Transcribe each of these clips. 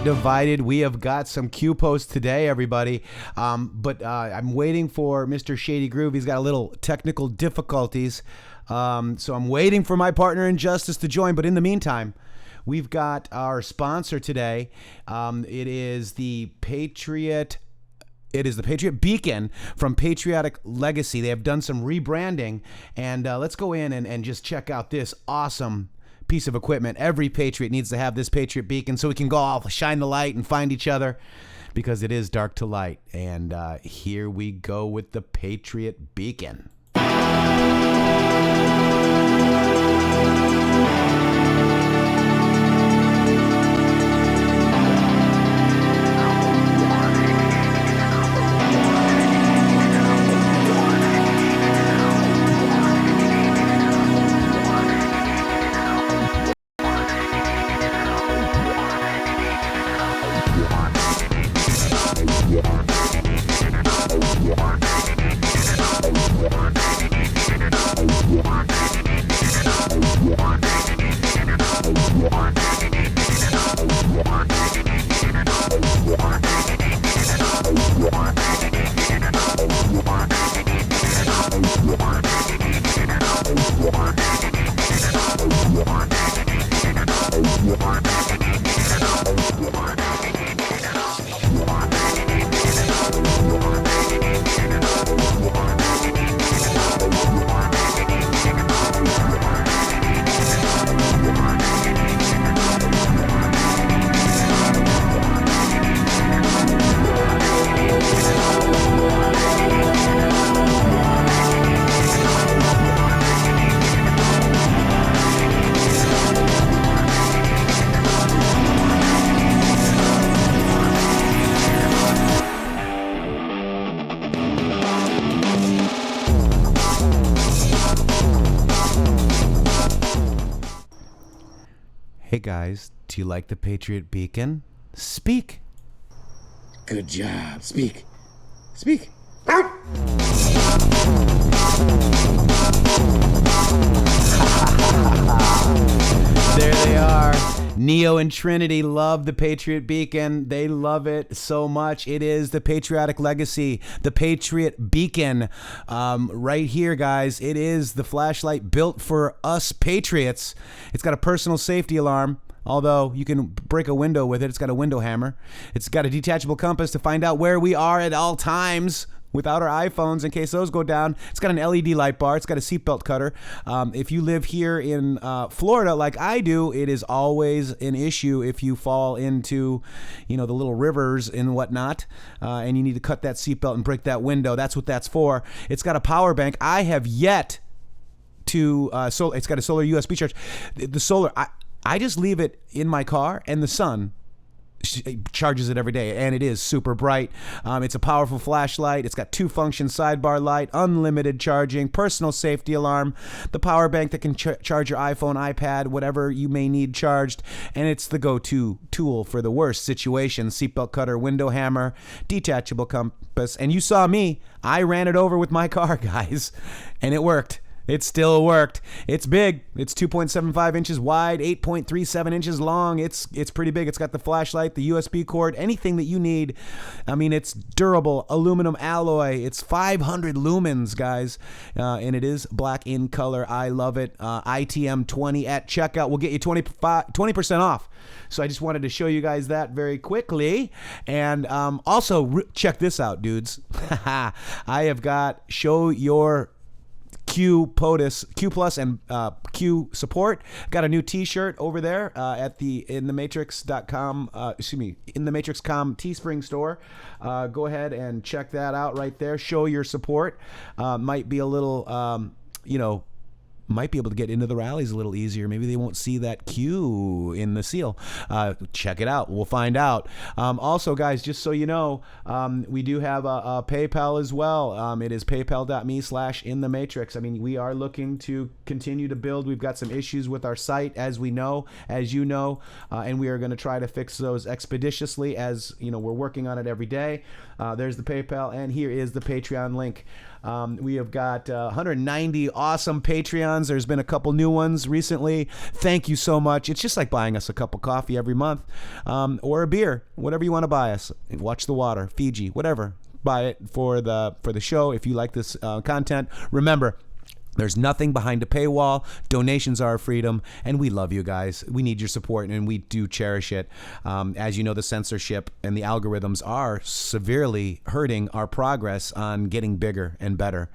divided. We have got some Q posts today, everybody. But I'm waiting for Mr. Shady Groove. He's got a little technical difficulties. So I'm waiting for my partner in justice to join. But in the meantime, we've got our sponsor today. It is the Patriot Beacon from Patriotic Legacy. They have done some rebranding, and let's go in and just check out this awesome piece of equipment. Every Patriot needs to have this Patriot Beacon so we can go off, shine the light, and find each other, because it is dark to light. And here we go with the Patriot Beacon. Hey guys, do you like the Patriot Beacon? Speak. Good job. Speak. Speak. There they are. Neo and Trinity love the Patriot Beacon. They love it so much. It is the Patriotic Legacy, the Patriot Beacon. Right here, guys. It is the flashlight built for us Patriots. It's got a personal safety alarm, although you can break a window with it. It's got a window hammer. It's got a detachable compass to find out where we are at all times without our iPhones in case those go down. It's got an LED light bar. It's got a seatbelt cutter. If you live here in Florida like I do, it is always an issue if you fall into, the little rivers and whatnot, and you need to cut that seatbelt and break that window. That's what that's for. It's got a power bank. I have yet to, it's got a solar USB charge. The solar, I just leave it in my car, and the sun charges it every day, and it is super bright. It's a powerful flashlight. It's got 2-function sidebar light, unlimited charging, personal safety alarm, the power bank that can charge your iPhone, iPad, whatever you may need charged, and it's the go-to tool for the worst situations. Seatbelt cutter, window hammer, detachable compass, and you saw me. I ran it over with my car, guys, and it worked. It still worked. It's big. It's 2.75 inches wide, 8.37 inches long. It's pretty big. It's got the flashlight, the USB cord, anything that you need. I mean, it's durable, aluminum alloy. It's 500 lumens, guys, and it is black in color. I love it. ITM20 at checkout will get you 20% off. So I just wanted to show you guys that very quickly. And also, check this out, dudes. I have got Show Your Q Plus and Q support. Got a new T-shirt over there at the intheMatrixxx.com. intheMatrixxx.com Teespring store. Go ahead and check that out right there. Show your support. Might be a little, might be able to get into the rallies a little easier. Maybe they won't see that Q in the seal. Check it out. We'll find out. Also, guys, just so you know, we do have a PayPal as well. It is paypal.me/intheMatrixxx. I mean, we are looking to continue to build. We've got some issues with our site, as you know, and we are going to try to fix those expeditiously, as we're working on it every day. There's the PayPal, and here is the Patreon link. We have got 190 awesome Patreons. There's been a couple new ones recently. Thank you so much. It's just like buying us a cup of coffee every month, or a beer, whatever you want to buy us. Watch the water, Fiji, whatever. Buy it for the show if you like this content. Remember, there's nothing behind a paywall. Donations are our freedom, and we love you guys. We need your support, and we do cherish it. As you know, the censorship and the algorithms are severely hurting our progress on getting bigger and better.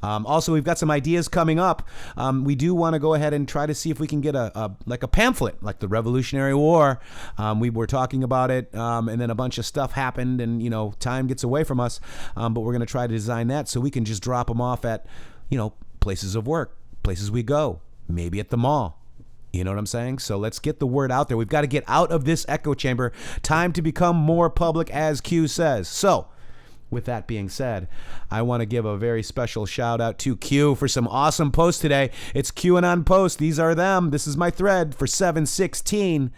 Also, we've got some ideas coming up. We do want to go ahead and try to see if we can get a pamphlet, like the Revolutionary War. We were talking about it, and then a bunch of stuff happened, and time gets away from us. But we're going to try to design that so we can just drop them off at, places of work, places we go, maybe at the mall. You know what I'm saying? So let's get the word out there. We've got to get out of this echo chamber. Time to become more public, as Q says. So with that being said, I want to give a very special shout out to Q for some awesome posts today. It's QAnon posts. These are them. This is my thread for 7/16,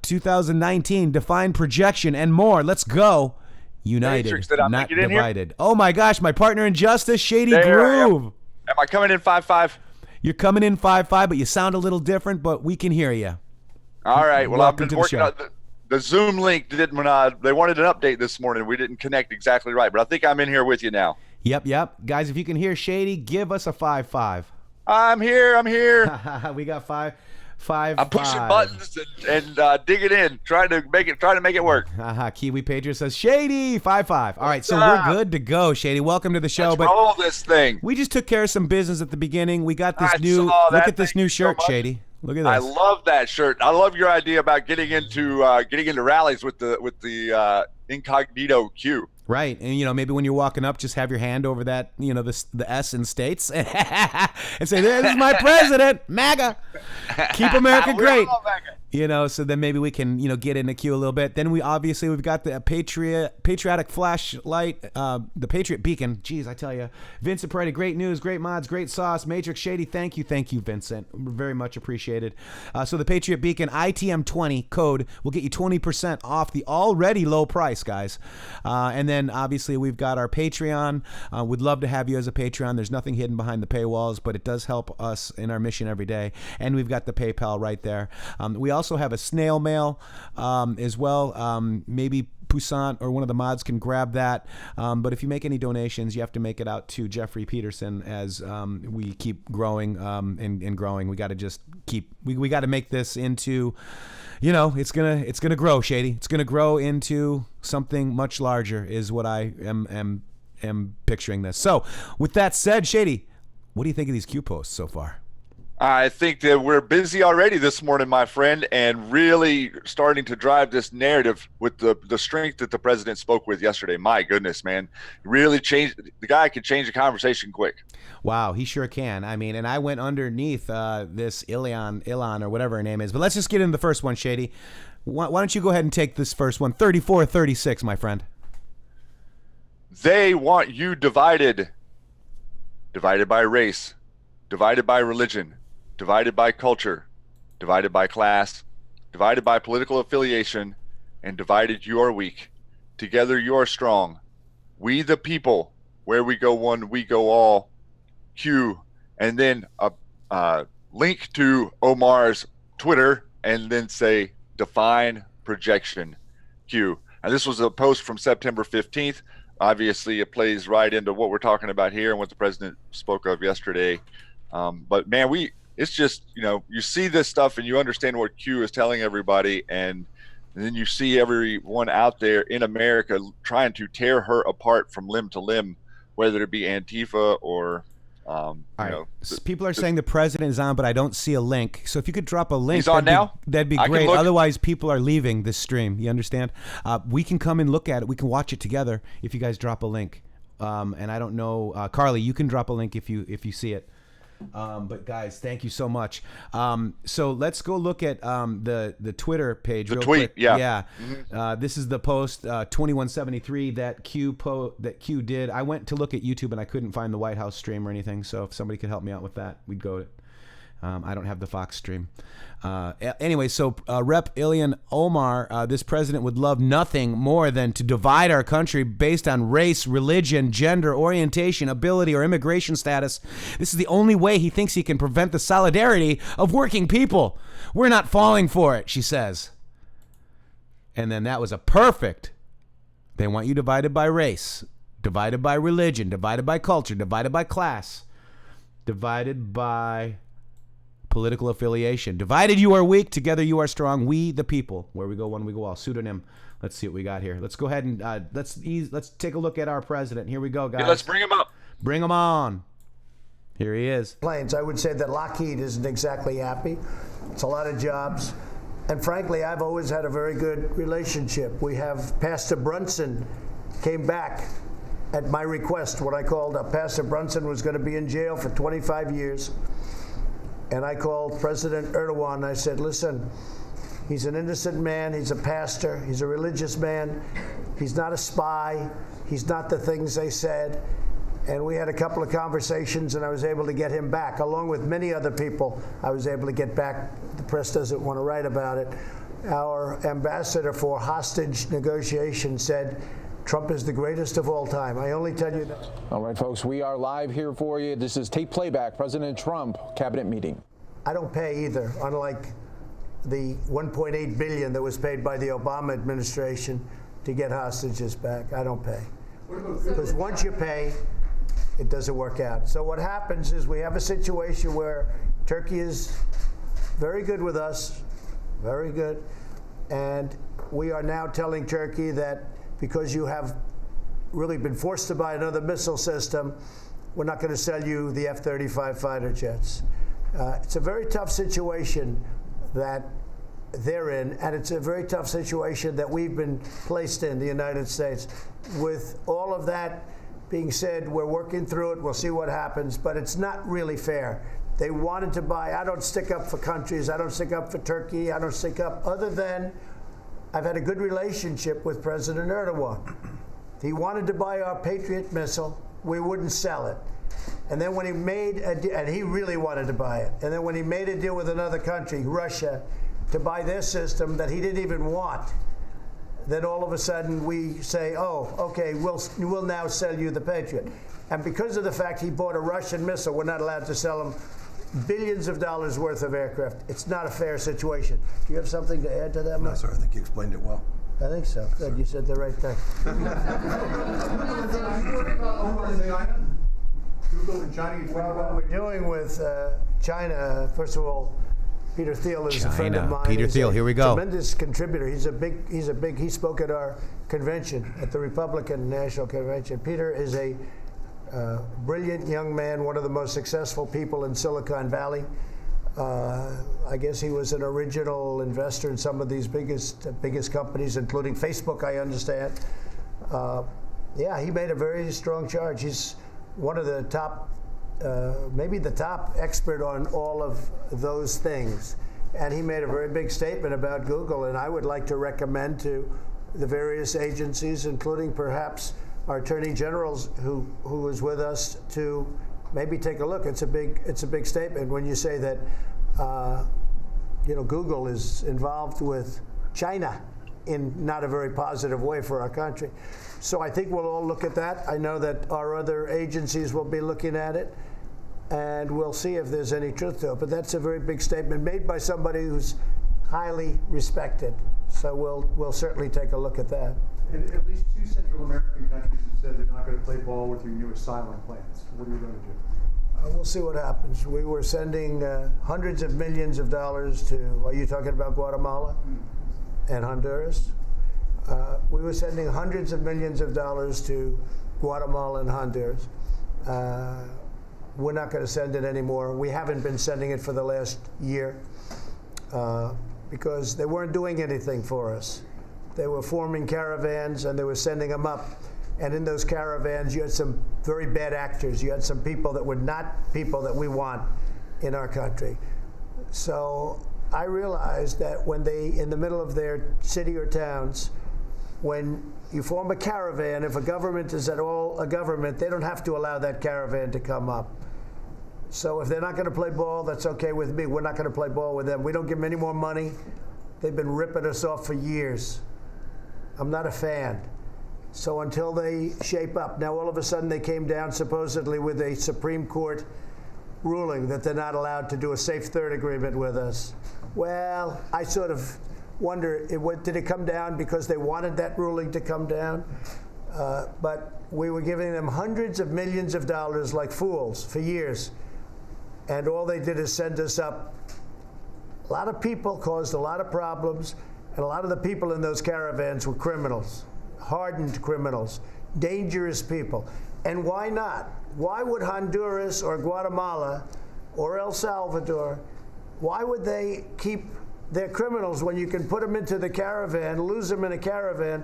2019. Define projection and more. Let's go. United, Matrixxx, not divided. Oh my gosh, my partner in justice, Shady Grooove. Am I coming in 5-5? You're coming in 5-5, but you sound a little different, but we can hear you. All right. Well, I've Welcome been to the working show. on the Zoom link. Didn't they wanted an update this morning? We didn't connect exactly right, but I think I'm in here with you now. Yep. Guys, if you can hear Shady, give us a 5-5. I'm here. We got 5. I'm pushing buttons and digging in, trying to make it work. Kiwi Patriot says Shady 5-5. All right, so we're good to go, Shady. Welcome to the show. Let's roll this thing. We just took care of some business at the beginning. We got this look at this new shirt, Shady. Look at this. I love that shirt. I love your idea about getting into rallies with the incognito Q. Right, and maybe when you're walking up, just have your hand over that, the S in states, and say, "This is my president, MAGA, keep America great." So then maybe we can, get in the queue a little bit. Then we've got the patriotic flashlight, the Patriot Beacon. Jeez, I tell you, Vincent Pereira, great news, great mods, great sauce. Matrixxx Shady, thank you, Vincent, very much appreciated. So the Patriot Beacon ITM20 code will get you 20% off the already low price, guys. And then obviously we've got our Patreon. We'd love to have you as a Patreon. There's nothing hidden behind the paywalls, but it does help us in our mission every day. And we've got the PayPal right there. We also have a snail mail as well. Maybe Poussant or one of the mods can grab that. But if you make any donations, you have to make it out to Jeffrey Peterson as we keep growing and growing. We got to just we got to make this into, it's gonna grow, Shady. It's gonna grow into something much larger is what I am picturing this. So with that said, Shady, what do you think of these Q posts so far? I think that we're busy already this morning, my friend, and really starting to drive this narrative with the strength that the president spoke with yesterday. My goodness, man. Really changed. The guy can change the conversation quick. Wow, he sure can. I mean, and I went underneath this Ilan or whatever her name is. But let's just get into the first one, Shady. Why don't you go ahead and take this first one? 34-36, my friend. They want you divided. Divided by race. Divided by religion. Divided by culture, divided by class, divided by political affiliation, and divided you are weak. Together you are strong. We the people, where we go one, we go all. Q, and then a link to Omar's Twitter, and then say define projection. Q. And this was a post from September 15th. Obviously, it plays right into what we're talking about here and what the president spoke of yesterday. But man, it's just, you see this stuff and you understand what Q is telling everybody, and then you see everyone out there in America trying to tear her apart from limb to limb, whether it be Antifa or, people are saying the president is on, but I don't see a link. So if you could drop a link, he's on now? That'd be great. Otherwise, people are leaving this stream. You understand? We can come and look at it. We can watch it together if you guys drop a link. And I don't know, Carly, you can drop a link if you see it. But guys, thank you so much. So let's go look at the Twitter page. The tweet, quick. yeah. Mm-hmm. This is the post 2173 that Q did. I went to look at YouTube and I couldn't find the White House stream or anything. So if somebody could help me out with that, we'd go. I don't have the Fox stream. Anyway, so Rep. Ilhan Omar, this president would love nothing more than to divide our country based on race, religion, gender, orientation, ability, or immigration status. This is the only way he thinks he can prevent the solidarity of working people. We're not falling for it, she says. And then that was a perfect. They want you divided by race, divided by religion, divided by culture, divided by class, divided by political affiliation. Divided you are weak, together you are strong. We the people. Where we go, one we go all. Pseudonym. Let's see what we got here. Let's go ahead and let's take a look at our president. Here we go, guys. Yeah, let's bring him up. Bring him on. Here he is. Planes. I would say that Lockheed isn't exactly happy. It's a lot of jobs. And frankly, I've always had a very good relationship. We have Pastor Brunson came back at my request. What I called Pastor Brunson was going to be in jail for 25 years. And I called President Erdogan and I said, listen, he's an innocent man, he's a pastor, he's a religious man, he's not a spy, he's not the things they said. And we had a couple of conversations and I was able to get him back. Along with many other people, I was able to get back. The press doesn't want to write about it. Our ambassador for hostage negotiations said, Trump is the greatest of all time. I only tell you that. All right, folks, we are live here for you. This is tape playback, President Trump cabinet meeting. I don't pay either, unlike the $1.8 billion that was paid by the Obama administration to get hostages back. I don't pay. Because once you pay, it doesn't work out. So what happens is we have a situation where Turkey is very good with us, very good, and we are now telling Turkey that because you have really been forced to buy another missile system, we're not going to sell you the F-35 fighter jets. It's a very tough situation that they're in, and it's a very tough situation that we've been placed in, the United States. With all of that being said, we're working through it. We'll see what happens, but it's not really fair. They wanted to buy. I don't stick up for countries. I don't stick up for Turkey. I don't stick up other than I've had a good relationship with President Erdogan. He wanted to buy our Patriot missile. We wouldn't sell it. And then when he made and he really wanted to buy it. And then when he made a deal with another country, Russia, to buy their system that he didn't even want, then all of a sudden we say, oh, okay, we'll now sell you the Patriot. And because of the fact he bought a Russian missile, we're not allowed to sell him billions of dollars worth of aircraft. It's not a fair situation. Do you have something to add to that, Mike? No, sir. I think you explained it well. I think so. Good. You said the right thing. Well, what we're doing with China, first of all, Peter Thiel is a friend of mine. Peter Thiel, here we go. Tremendous contributor. He spoke at our convention, at the Republican National Convention. Peter is a brilliant young man, one of the most successful people in Silicon Valley. I guess he was an original investor in some of these biggest companies, including Facebook, I understand. Yeah, he made a very strong charge. He's one of the top, maybe the top expert on all of those things. And he made a very big statement about Google, and I would like to recommend to the various agencies, including perhaps our attorney generals who is with us, to maybe take a look. It's a big statement when you say that Google is involved with China in not a very positive way for our country. So I think we'll all look at that. I know that our other agencies will be looking at it, and we'll see if there's any truth to it. But that's a very big statement made by somebody who's highly respected. So we'll certainly take a look at that. And at least 2 Central American countries have said they're not going to play ball with your new asylum plans. What are you going to do? We'll see what happens. We were sending hundreds of millions of dollars to, are you talking about Guatemala and Honduras? We were sending hundreds of millions of dollars to Guatemala and Honduras. We're not going to send it anymore. We haven't been sending it for the last year because they weren't doing anything for us. They were forming caravans and they were sending them up. And in those caravans, you had some very bad actors. You had some people that were not people that we want in our country. So I realized that when they, in the middle of their city or towns, when you form a caravan, if a government is at all a government, they don't have to allow that caravan to come up. So if they're not going to play ball, that's okay with me. We're not going to play ball with them. We don't give them any more money. They've been ripping us off for years. I'm not a fan. So until they shape up. Now all of a sudden they came down supposedly with a Supreme Court ruling that they're not allowed to do a safe third agreement with us. Well, I sort of wonder, did it come down because they wanted that ruling to come down? But we were giving them hundreds of millions of dollars like fools for years. And all they did is send us up. A lot of people caused a lot of problems, and a lot of the people in those caravans were criminals, hardened criminals, dangerous people. And why not? Why would Honduras or Guatemala or El Salvador, why would they keep their criminals when you can put them into the caravan, lose them in a caravan,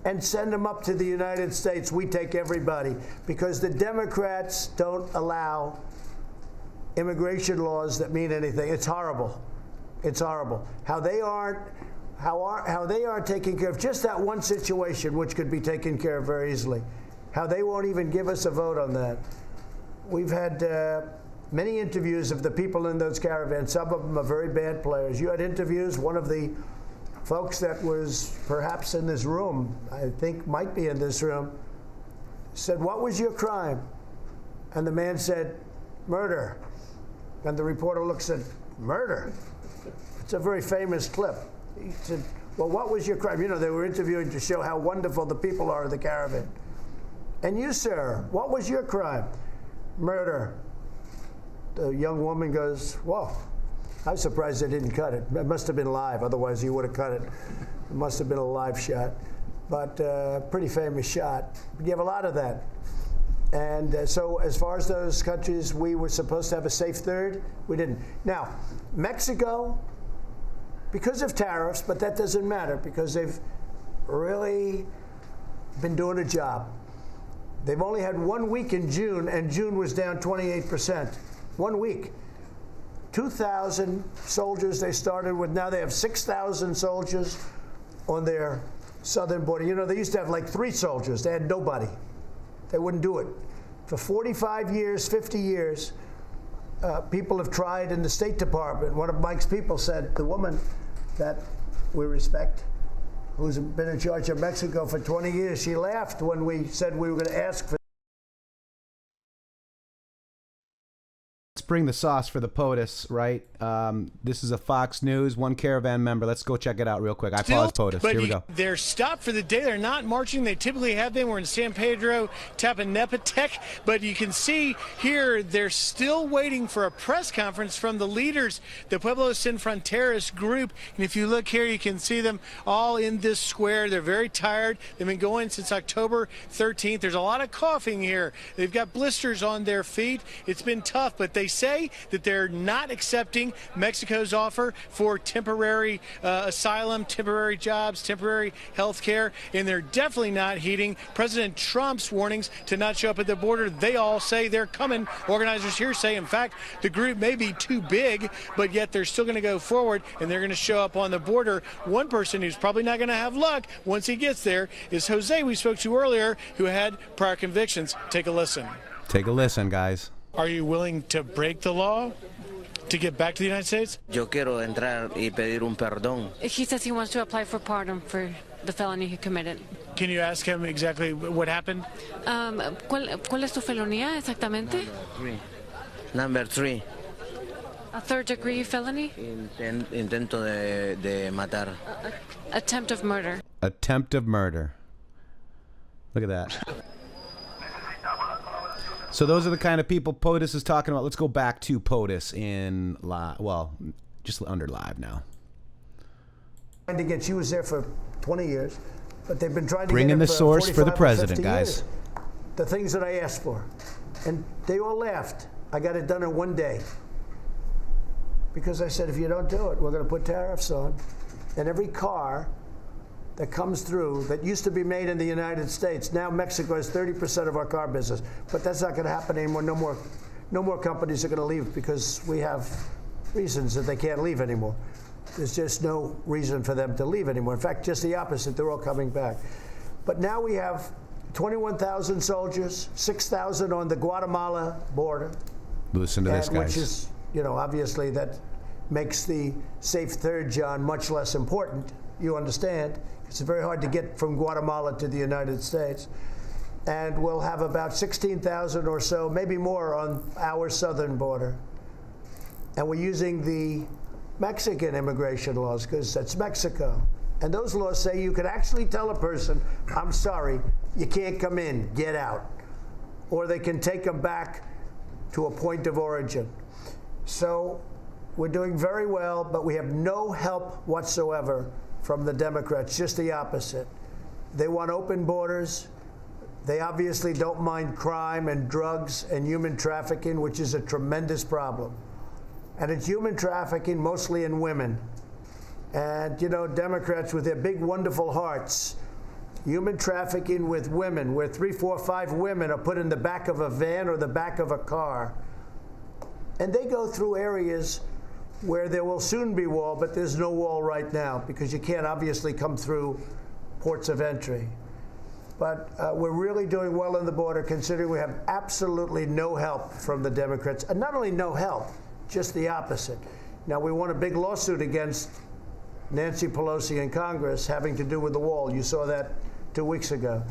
and send them up to the United States? We take everybody, because the Democrats don't allow immigration laws that mean anything. It's horrible. It's horrible. How they aren't taking care of just that one situation, which could be taken care of very easily. How they won't even give us a vote on that. We've had many interviews of the people in those caravans. Some of them are very bad players. You had interviews. One of the folks that was perhaps in this room, I think might be in this room, said, "What was your crime?" And the man said, "Murder." And the reporter looks at, "Murder?" It's a very famous clip. He said, "Well, what was your crime?" You know, they were interviewing to show how wonderful the people are in the caravan. "And you, sir, what was your crime?" "Murder." The young woman goes, "Whoa, I'm surprised they didn't cut it. It must have been live, otherwise you would have cut it. It must have been a live shot." But pretty famous shot. You have a lot of that. And so as far as those countries, we were supposed to have a safe third. We didn't. Now, Mexico, because of tariffs, but that doesn't matter because they've really been doing a job. They've only had 1 week in June, and June was down 28%. 1 week. 2,000 soldiers they started with. Now they have 6,000 soldiers on their southern border. You know, they used to have like 3 soldiers. They had nobody. They wouldn't do it. For 45 years, 50 years, people have tried in the State Department. One of Mike's people said, the woman that we respect, who's been in charge of Mexico for 20 years, she laughed when we said we were going to ask for. Let's bring the sauce for the POTUS, right? This is a Fox News, one caravan member. Let's go check it out real quick. I pause POTUS. Here we go. They're stopped for the day. They're not marching. They typically have been. We're in San Pedro, Tepanepatec. But you can see here they're still waiting for a press conference from the leaders, the Pueblos Sin Fronteras group. And if you look here, you can see them all in this square. They're very tired. They've been going since October 13th. There's a lot of coughing here. They've got blisters on their feet. It's been tough, but they say that they're not accepting Mexico's offer for temporary asylum, temporary jobs, temporary health care, and they're definitely not heeding President Trump's warnings to not show up at the border. They all say they're coming. Organizers here say, in fact, the group may be too big, but yet they're still going to go forward, and they're going to show up on the border. One person who's probably not going to have luck once he gets there is Jose, we spoke to earlier, who had prior convictions. Take a listen. Take a listen, guys. Are you willing to break the law to get back to the United States? Yo quiero entrar y pedir un perdón. He says he wants to apply for pardon for the felony he committed. Can you ask him exactly what happened? ¿Cuál es tu felonía exactamente? Number 3. A third-degree felony? Intento de matar. Attempt of murder. Attempt of murder. Look at that. So those are the kind of people POTUS is talking about. Let's go back to POTUS in live. Well, just under live now. She was there for 20 years, but they've been trying to bring in the source for the president, guys. The things that I asked for, and they all laughed. I got it done in 1 day because I said, if you don't do it, we're going to put tariffs on, and every car that comes through that used to be made in the United States. Now Mexico has 30% of our car business, but that's not going to happen anymore. No more companies are going to leave because we have reasons that they can't leave anymore. There's just no reason for them to leave anymore. In fact, just the opposite. They're all coming back. But now we have 21,000 soldiers, 6,000 on the Guatemala border, Listen to this, and which guys. is, obviously that makes the safe third, John, much less important. You understand? It's very hard to get from Guatemala to the United States. And we'll have about 16,000 or so, maybe more, on our southern border. And we're using the Mexican immigration laws because that's Mexico. And those laws say you can actually tell a person, I'm sorry, you can't come in, get out. Or they can take them back to a point of origin. So we're doing very well, but we have no help whatsoever from the Democrats, just the opposite. They want open borders. They obviously don't mind crime and drugs and human trafficking, which is a tremendous problem. And it's human trafficking mostly in women. And, Democrats with their big, wonderful hearts, human trafficking with women, where 3, 4, 5 women are put in the back of a van or the back of a car. And they go through areas where there will soon be wall, but there's no wall right now because you can't obviously come through ports of entry. But we're really doing well on the border, considering we have absolutely no help from the Democrats. And not only no help, just the opposite. Now, we won a big lawsuit against Nancy Pelosi in Congress having to do with the wall. You saw that 2 weeks ago.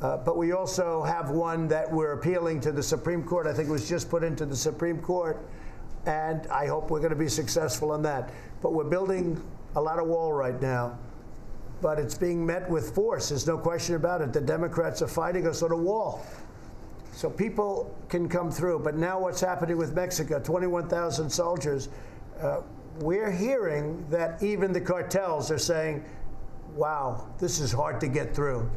But we also have one that we're appealing to the Supreme Court. I think it was just put into the Supreme Court. And I hope we're going to be successful on that. But we're building a lot of wall right now. But it's being met with force. There's no question about it. The Democrats are fighting us on a wall. So people can come through. But now what's happening with Mexico, 21,000 soldiers, we're hearing that even the cartels are saying, wow, this is hard to get through.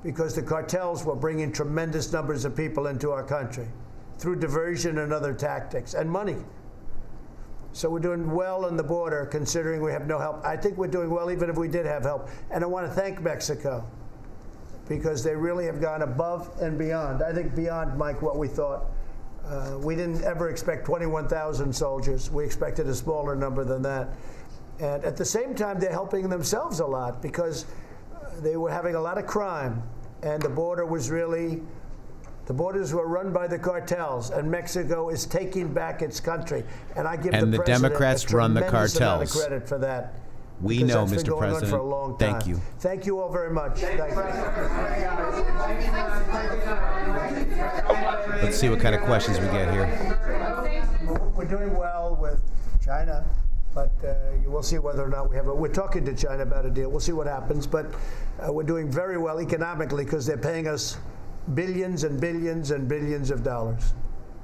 Because the cartels were bringing tremendous numbers of people into our country through diversion and other tactics and money. So we're doing well on the border, considering we have no help. I think we're doing well even if we did have help. And I want to thank Mexico, because they really have gone above and beyond. I think beyond, Mike, what we thought. We didn't ever expect 21,000 soldiers. We expected a smaller number than that. And at the same time, they're helping themselves a lot, because they were having a lot of crime. And the border was really... The borders were run by the cartels, and Mexico is taking back its country. And I give the president Democrats run the cartels. Amount of credit for that. We know, Mr. Mr. President. For a long time. Thank you. Thank you all very much. Thank you. Let's see what kind of questions we get here. We're doing well with China, but we'll see whether or not we have a... We're talking to China about a deal. We'll see what happens, but we're doing very well economically because they're paying us billions and billions and billions of dollars.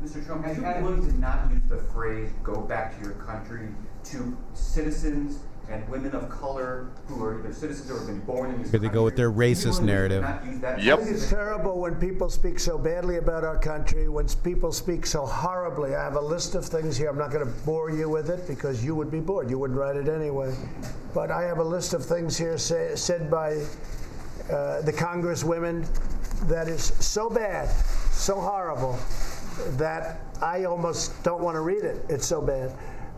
Mr. Trump, have you been willing to not use the phrase "go back to your country" to citizens and women of color who are either citizens or have been born in this country? Here they go with their racist narrative. Yep. I think it's terrible when people speak so badly about our country, when people speak so horribly. I have a list of things here. I'm not going to bore you with it because you would be bored. You wouldn't write it anyway. But I have a list of things here said by the congresswomen that is so bad, so horrible, that I almost don't want to read it. It's so bad.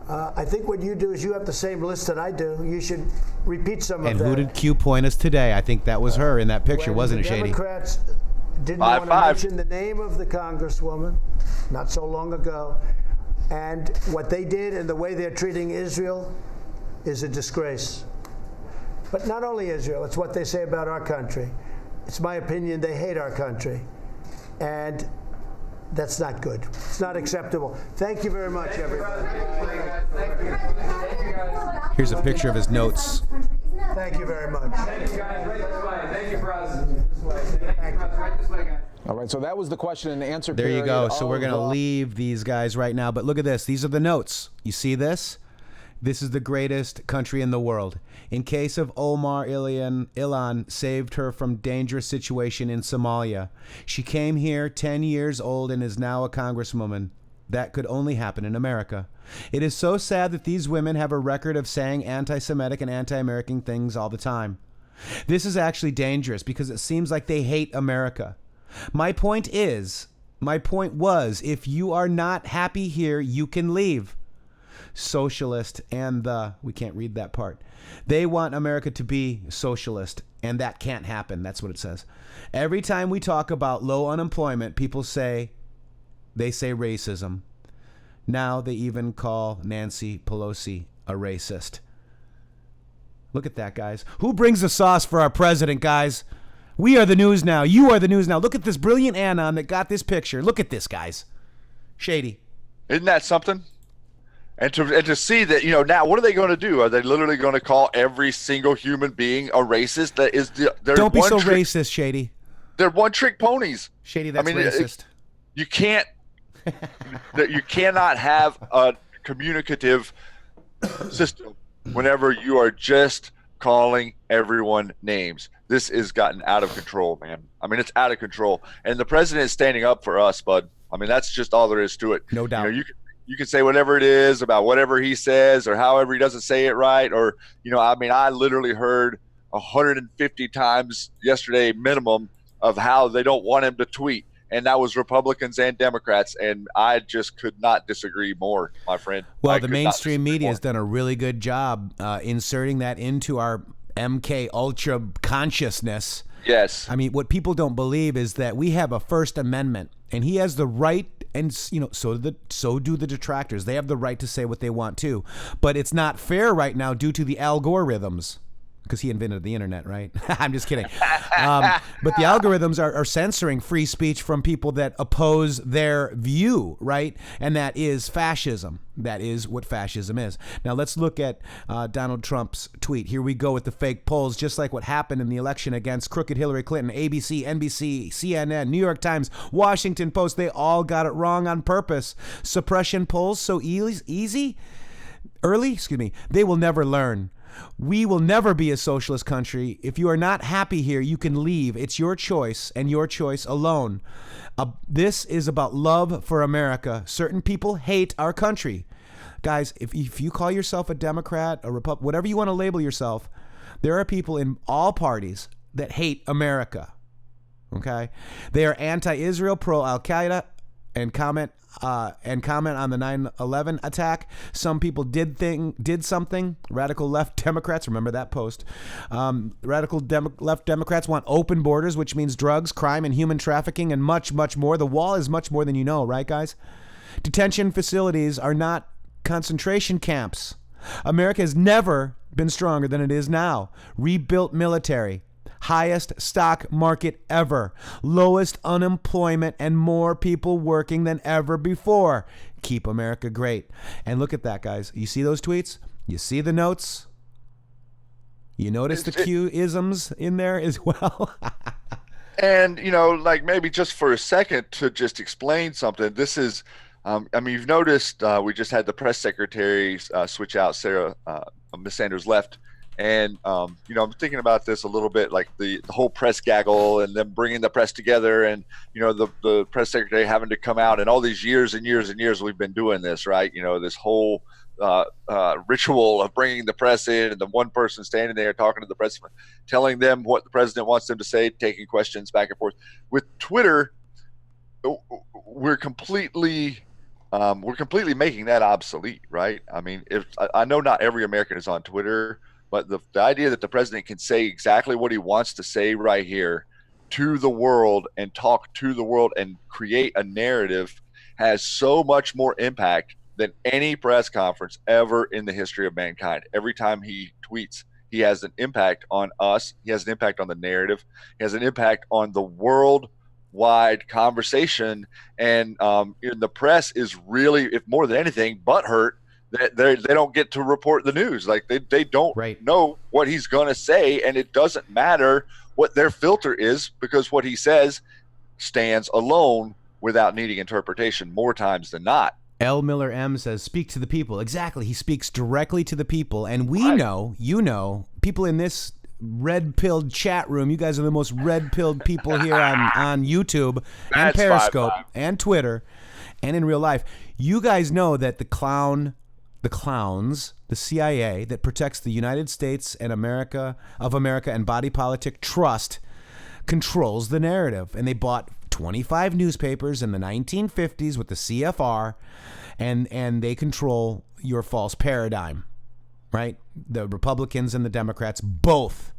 I think what you do is you have the same list that I do. You should repeat some of that. And who did Q point us today? I think that was her in that picture, wasn't it, Shady? The Democrats didn't want to mention the name of the congresswoman not so long ago. And what they did and the way they're treating Israel is a disgrace. But not only Israel, it's what they say about our country. It's my opinion they hate our country. And that's not good. It's not acceptable. Thank you very much, everybody. Here's a picture of his notes. Thank you very much. Thank you, guys. Right this way. Thank you, Bros. Thank you. All right, so that was the question and answer There period. you go. So we're going to leave these guys right now. But look at this. These are the notes. You see this? This is the greatest country in the world. In case of Omar Ilan saved her from dangerous situation in Somalia. She came here 10 years old and is now a congresswoman. That could only happen in America. It is so sad that these women have a record of saying anti-Semitic and anti-American things all the time. This is actually dangerous because it seems like they hate America. My point was, if you are not happy here, you can leave. Socialist and we can't read that part. They want America to be socialist, and that can't happen. That's what it says. Every time we talk about low unemployment, people say racism. Now they even call Nancy Pelosi a racist. Look at that, guys. Who brings the sauce for our president, guys? We are the news now. You are the news now. Look at this brilliant anon that got this picture. Look at this, guys. Shady. Isn't that something? And to see that, now what are they going to do? Are they literally going to call every single human being a racist? That is, don't be so racist, Shady. They're one-trick ponies. Shady, that's racist. You can't. You cannot have a communicative system whenever you are just calling everyone names. This has gotten out of control, man. I mean, it's out of control. And the president is standing up for us, bud. I mean, that's just all there is to it. No doubt. You can say whatever it is about whatever he says or however he doesn't say it right. Or, I literally heard 150 times yesterday minimum of how they don't want him to tweet. And that was Republicans and Democrats. And I just could not disagree more, my friend. Well, the mainstream media has done a really good job inserting that into our MK Ultra consciousness. Yes. I mean, what people don't believe is that we have a First Amendment, and he has the right, and so do the detractors. They have the right to say what they want to, but it's not fair right now due to the algorithms. Because he invented the internet, right? I'm just kidding. But the algorithms are censoring free speech from people that oppose their view, right? And that is fascism. That is what fascism is. Now let's look at Donald Trump's tweet. Here we go with the fake polls, just like what happened in the election against crooked Hillary Clinton. ABC, NBC, CNN, New York Times, Washington Post, they all got it wrong on purpose. Suppression polls so early, they will never learn. We will never be a socialist country. If you are not happy here, you can leave. It's your choice and your choice alone. This is about love for America. Certain people hate our country. Guys, if you call yourself a Democrat, a Republican, whatever you want to label yourself, there are people in all parties that hate America. Okay? They are anti-Israel, pro-Al-Qaeda, and comment on the 9/11 attack. Some people did something. Radical left Democrats, remember that post. Left Democrats want open borders, which means drugs, crime, and human trafficking, and much, much more. The wall is much more than you know, right, guys? Detention facilities are not concentration camps. America has never been stronger than it is now. Rebuilt military. Highest stock market ever, lowest unemployment, and more people working than ever before. Keep America great. And look at that, guys. You see those tweets? You see the notes? You notice the Q-isms in there as well? And, maybe just for a second to just explain something, this is, you've noticed we just had the press secretary switch out. Miss Sanders left. And, I'm thinking about this a little bit, like the whole press gaggle and them bringing the press together and, the press secretary having to come out, and all these years and years and years we've been doing this, right? This whole ritual of bringing the press in and the one person standing there talking to the press, telling them what the president wants them to say, taking questions back and forth. With Twitter, we're completely making that obsolete, right? I mean, I know not every American is on Twitter, but the idea that the president can say exactly what he wants to say right here to the world and talk to the world and create a narrative has so much more impact than any press conference ever in the history of mankind. Every time he tweets, he has an impact on us. He has an impact on the narrative. He has an impact on the worldwide conversation. And the press is really, if more than anything, butthurt that they don't get to report the news. Like they don't know what he's going to say, and it doesn't matter what their filter is, because what he says stands alone without needing interpretation more times than not. L. Miller M says, speak to the people. Exactly. He speaks directly to the people. And we know, people in this red-pilled chat room, you guys are the most red-pilled people here on YouTube and Periscope and Twitter and in real life. You guys know that the clowns, the CIA that protects the United States and America and Body Politic Trust controls the narrative. And they bought 25 newspapers in the 1950s with the CFR, and they control your false paradigm, right? The Republicans and the Democrats both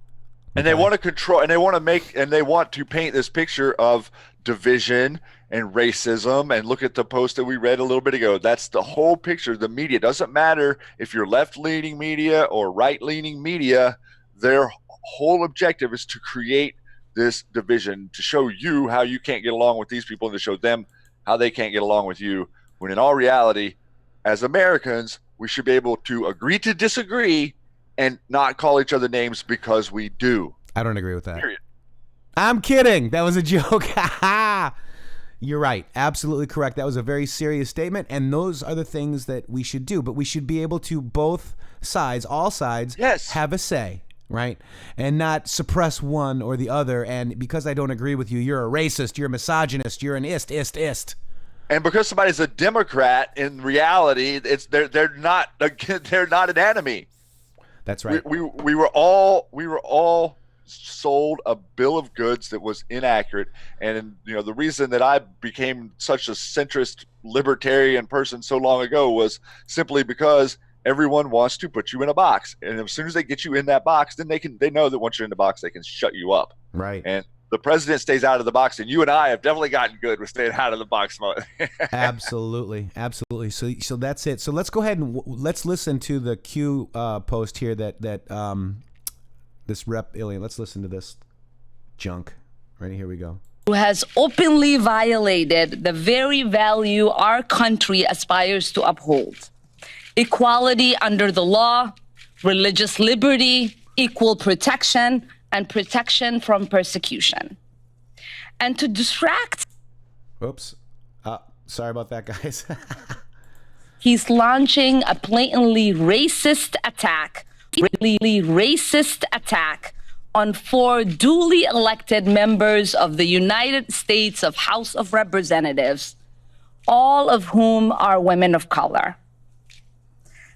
And they want to control, and they want to make, and they want to paint this picture of division and racism. And look at the post that we read a little bit ago. That's the whole picture. The media, doesn't matter if you're left-leaning media or right-leaning media, their whole objective is to create this division, to show you how you can't get along with these people and to show them how they can't get along with you. When in all reality, as Americans, we should be able to agree to disagree and not call each other names, because we do. I don't agree with that. Period. I'm kidding. That was a joke. You're right. Absolutely correct. That was a very serious statement, and those are the things that we should do. But we should be able to, both sides, all sides, have a say, right? And not suppress one or the other. And because I don't agree with you, you're a racist, you're a misogynist, you're an ist. And because somebody's a Democrat, in reality, they're not an enemy. That's right. We were all sold a bill of goods that was inaccurate, and the reason that I became such a centrist libertarian person so long ago was simply because everyone wants to put you in a box, and as soon as they get you in that box, then they know that once you're in the box, they can shut you up. Right. And the president stays out of the box, and you and I have definitely gotten good with staying out of the box. Absolutely. So that's it. So let's go ahead and let's listen to the Q post here that this rep alien. Let's listen to this junk. Ready? Here we go. Who has openly violated the very value our country aspires to uphold: equality under the law, religious liberty, equal protection, and protection from persecution. And to distract... Oops. Sorry about that, guys. He's launching a blatantly racist attack on 4 duly elected members of the United States of House of Representatives, all of whom are women of color.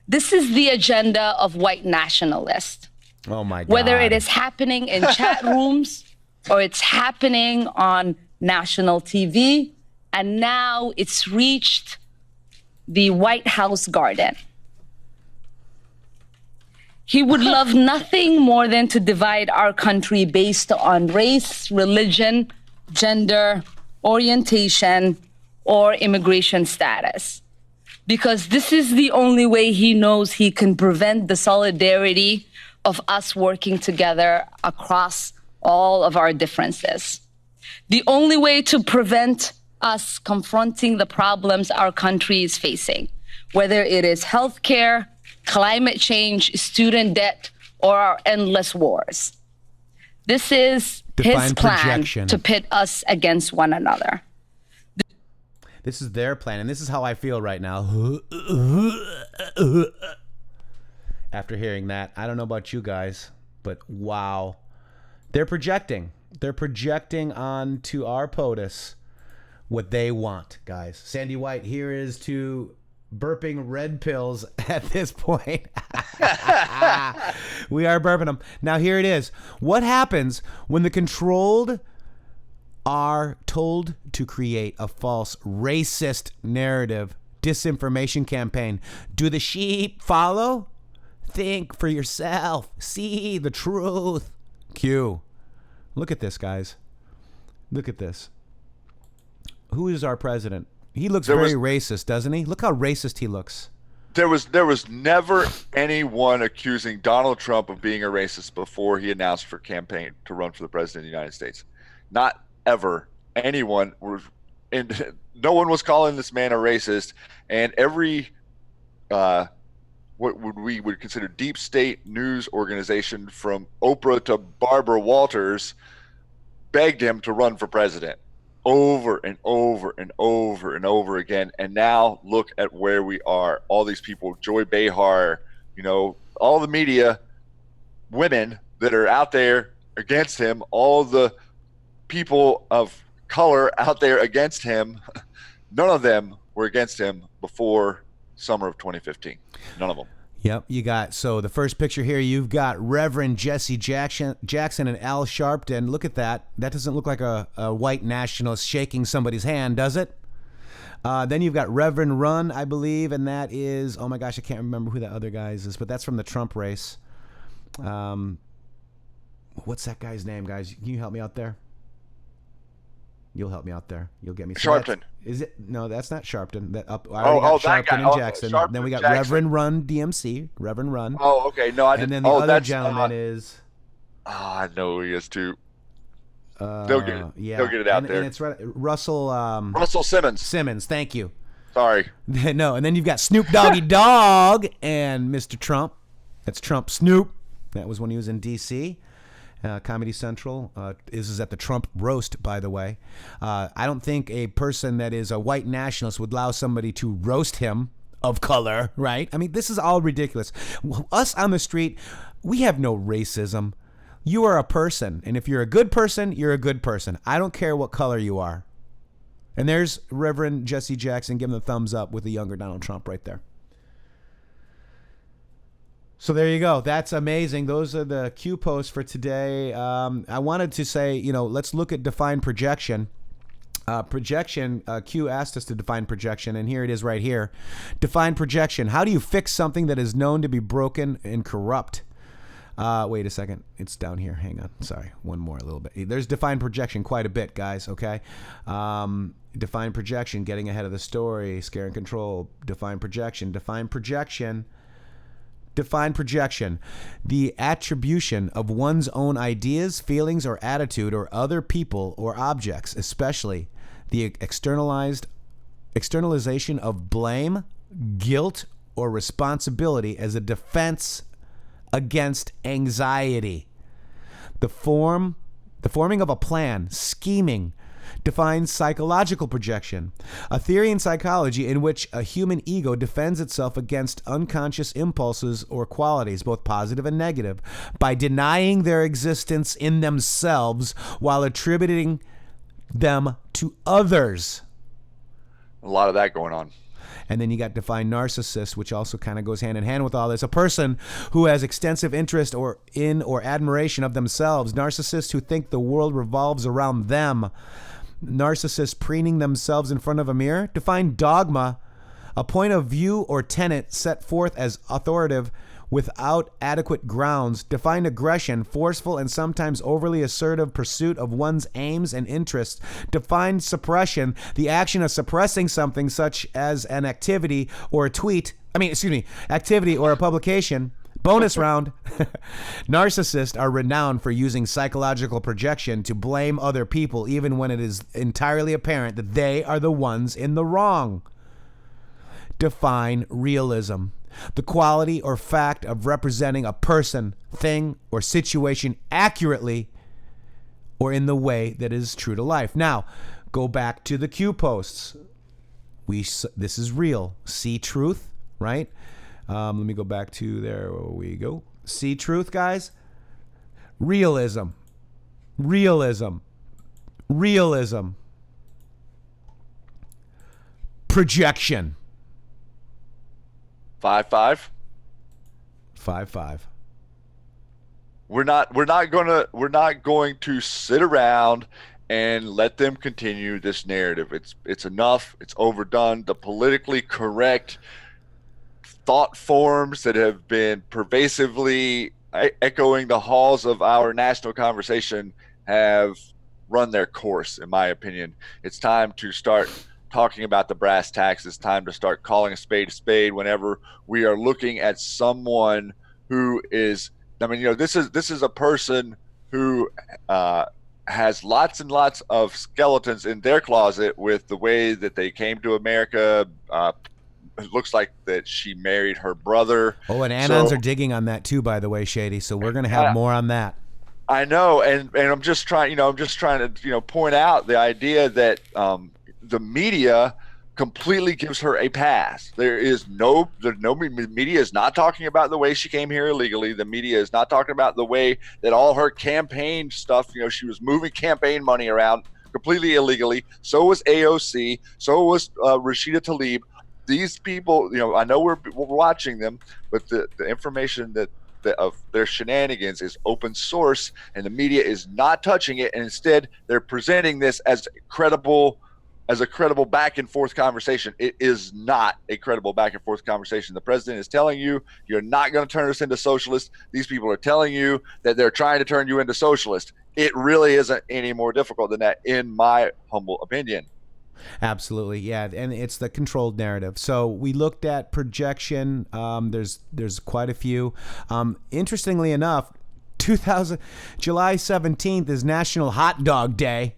This is the agenda of white nationalists. Oh my God. Whether it is happening in chat rooms or it's happening on national TV, and now it's reached the White House garden. He would love nothing more than to divide our country based on race, religion, gender, orientation, or immigration status. Because this is the only way he knows he can prevent the solidarity of us working together across all of our differences. The only way to prevent us confronting the problems our country is facing, whether it is healthcare, climate change, student debt, or our endless wars. This is his plan to pit us against one another. This is their plan, and this is how I feel right now. After hearing that, I don't know about you guys, but wow. They're projecting. They're projecting onto our POTUS what they want, guys. Sandy White here is to burping red pills at this point. We are burping them. Now here it is. What happens when the controlled are told to create a false racist narrative, disinformation campaign? Do the sheep follow? Think for yourself. See the truth. Q. Look at this, guys. Look at this. Who is our president? He looks very racist, doesn't he? Look how racist he looks. There was never anyone accusing Donald Trump of being a racist before he announced for campaign to run for the president of the United States. Not ever. Anyone was, and no one was calling this man a racist. And every what we would consider deep state news organization, from Oprah to Barbara Walters, begged him to run for president over and over and over and over again. And now look at where we are. All these people, Joy Behar, all the media, women that are out there against him, all the people of color out there against him, none of them were against him before summer of 2015. None of them. Yep, you got, so the first picture here, you've got Reverend Jesse Jackson and Al Sharpton. Look at that. That doesn't look like a white nationalist shaking somebody's hand, does it? Then you've got Reverend Run, I believe, and that is, oh my gosh, I can't remember who that other guy is, but that's from the Trump race. What's that guy's name, guys? Can you help me out there? You'll help me out there. You'll get me. Sharpton. Is it? No, that's not Sharpton. That up. I Oh, already got that Sharpton guy. and Jackson. Sharpton Then we got Jackson. Reverend Run DMC. Reverend Run. Oh, okay. No, I didn't. And then the other gentleman is. Oh, I know who he is too. They'll get it. Yeah. They'll get it out and, there. And it's Russell. Russell Simmons. Simmons. Thank you. Sorry. No, and then you've got Snoop Doggy Dogg and Mr. Trump. That's Trump Snoop. That was when he was in D.C. Comedy Central. This is at the Trump roast, by the way. I don't think a person that is a white nationalist would allow somebody to roast him of color, right? I mean, this is all ridiculous. Us on the street, we have no racism. You are a person, and if you're a good person, you're a good person. I don't care what color you are. And there's Reverend Jesse Jackson giving the thumbs up with the younger Donald Trump right there. So there you go. That's amazing. Those are the Q posts for today. I wanted to say, let's look at define projection. Q asked us to define projection, and here it is right here. Define projection. How do you fix something that is known to be broken and corrupt? Wait a second. It's down here. Hang on. Sorry. One more, a little bit. There's define projection quite a bit, guys. Okay. Define projection, getting ahead of the story, scare and control. Define projection. Define projection. Define projection. The attribution of one's own ideas, feelings, or attitude, or other people or objects, especially the externalization of blame, guilt, or responsibility as a defense against anxiety. The forming of a plan, scheming, defines psychological projection, a theory in psychology in which a human ego defends itself against unconscious impulses or qualities, both positive and negative, by denying their existence in themselves while attributing them to others. A lot of that going on. And then you got define narcissist, which also kind of goes hand in hand with all this. A person who has extensive interest or admiration of themselves. Narcissists who think the world revolves around them. Narcissists preening themselves in front of a mirror. Define dogma, a point of view or tenet set forth as authoritative without adequate grounds. Define aggression, forceful and sometimes overly assertive pursuit of one's aims and interests. Define suppression, the action of suppressing something such as an activity or a activity or a publication. Bonus round. Narcissists are renowned for using psychological projection to blame other people even when it is entirely apparent that they are the ones in the wrong. Define realism, the quality or fact of representing a person, thing, or situation accurately or in the way that is true to life. Now, go back to the Q posts. This is real. See truth, right? Let me go back to there we go. See truth, guys. Realism. Realism. Realism. Projection. 5-5. 5-5. We're not going to sit around and let them continue this narrative. It's enough. It's overdone. The politically correct thought forms that have been pervasively echoing the halls of our national conversation have run their course, in my opinion. It's time to start talking about the brass tacks. It's time to start calling a spade whenever we are looking at someone who is, this is a person who has lots and lots of skeletons in their closet with the way that they came to America. It looks like that she married her brother. Oh, and Anons are digging on that too, by the way, Shady. So we're going to have more on that. I know, and I'm just trying to point out the idea that the media completely gives her a pass. No media is not talking about the way she came here illegally. The media is not talking about the way that all her campaign stuff, she was moving campaign money around completely illegally. So was AOC. So was Rashida Tlaib. These people, I know we're watching them, but the information that of their shenanigans is open source, and the media is not touching it, and instead they're presenting this as credible as a credible back and forth conversation. It is not a credible back and forth conversation. The president is telling you you're not going to turn us into socialists. These people are telling you that they're trying to turn you into socialist. It really isn't any more difficult than that, in my humble opinion. Absolutely, yeah, and it's the controlled narrative. So we looked at projection. There's quite a few. Interestingly enough, July 17th is National Hot Dog Day.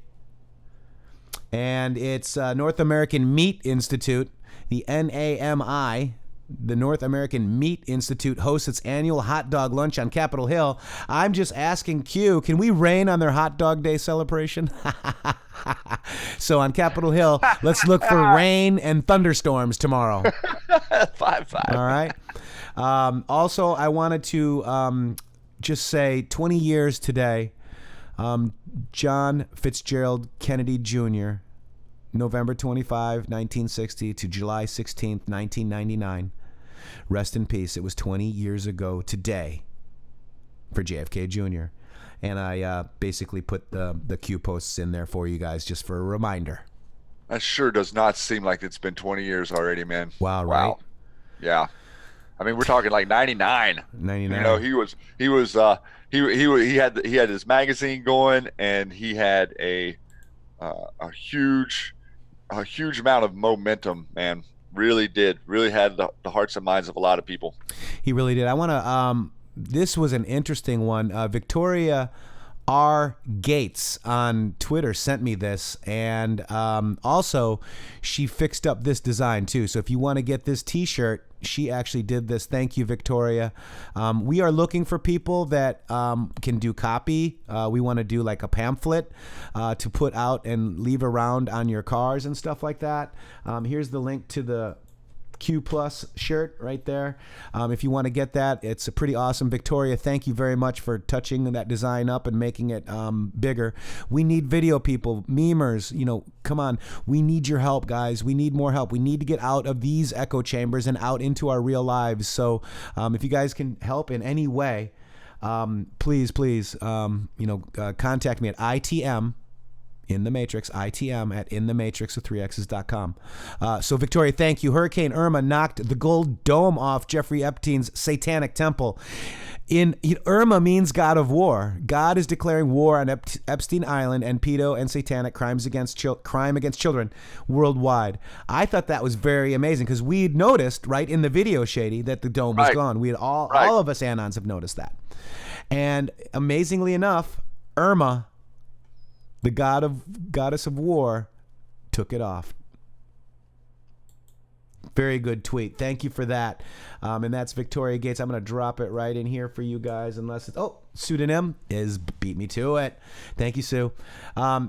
And it's North American Meat Institute, the NAMI, the North American Meat Institute, hosts its annual hot dog lunch on Capitol Hill. I'm just asking Q, can we rain on their hot dog day celebration? So on Capitol Hill, let's look for rain and thunderstorms tomorrow. 5-5. All right. Also, I wanted to just say 20 years today. John Fitzgerald Kennedy Jr., November 25, 1960 to July 16th, 1999. Rest in peace. It was 20 years ago today for JFK Jr. And I basically put the Q posts in there for you guys just for a reminder. That sure does not seem like it's been 20 years already, man. Wow, right? Wow. Yeah. I mean, we're talking like 99. 99. You know, he had his magazine going, and he had a huge amount of momentum, man. Really had the hearts and minds of a lot of people. He really did. I want to this was an interesting one. Victoria R. Gates on Twitter sent me this, and also she fixed up this design too. So if you want to get this t-shirt, she actually did this. Thank you, Victoria. We are looking for people that can do copy. We want to do like a pamphlet to put out and leave around on your cars and stuff like that. Here's the link to the Q Plus shirt right there. If you want to get that, it's a pretty awesome. Victoria, thank you very much for touching that design up and making it bigger. We need video people, memers, come on. We need your help, guys. We need more help. We need to get out of these echo chambers and out into our real lives. So if you guys can help in any way, please, contact me at ITM intheMatrixxx, ITM at intheMatrixx3x's.com. So Victoria, thank you. Hurricane Irma knocked the gold dome off Jeffrey Epstein's satanic temple. Irma means God of War. God is declaring war on Epstein Island and pedo and satanic crime against children worldwide. I thought that was very amazing because we'd noticed right in the video, Shady, that the dome was gone. We had all of us Anons have noticed that. And amazingly enough, Irma, the goddess of war, took it off. Very good tweet. Thank you for that. And that's Victoria Gates. I'm going to drop it right in here for you guys, unless it's, pseudonym is beat me to it. Thank you, Sue.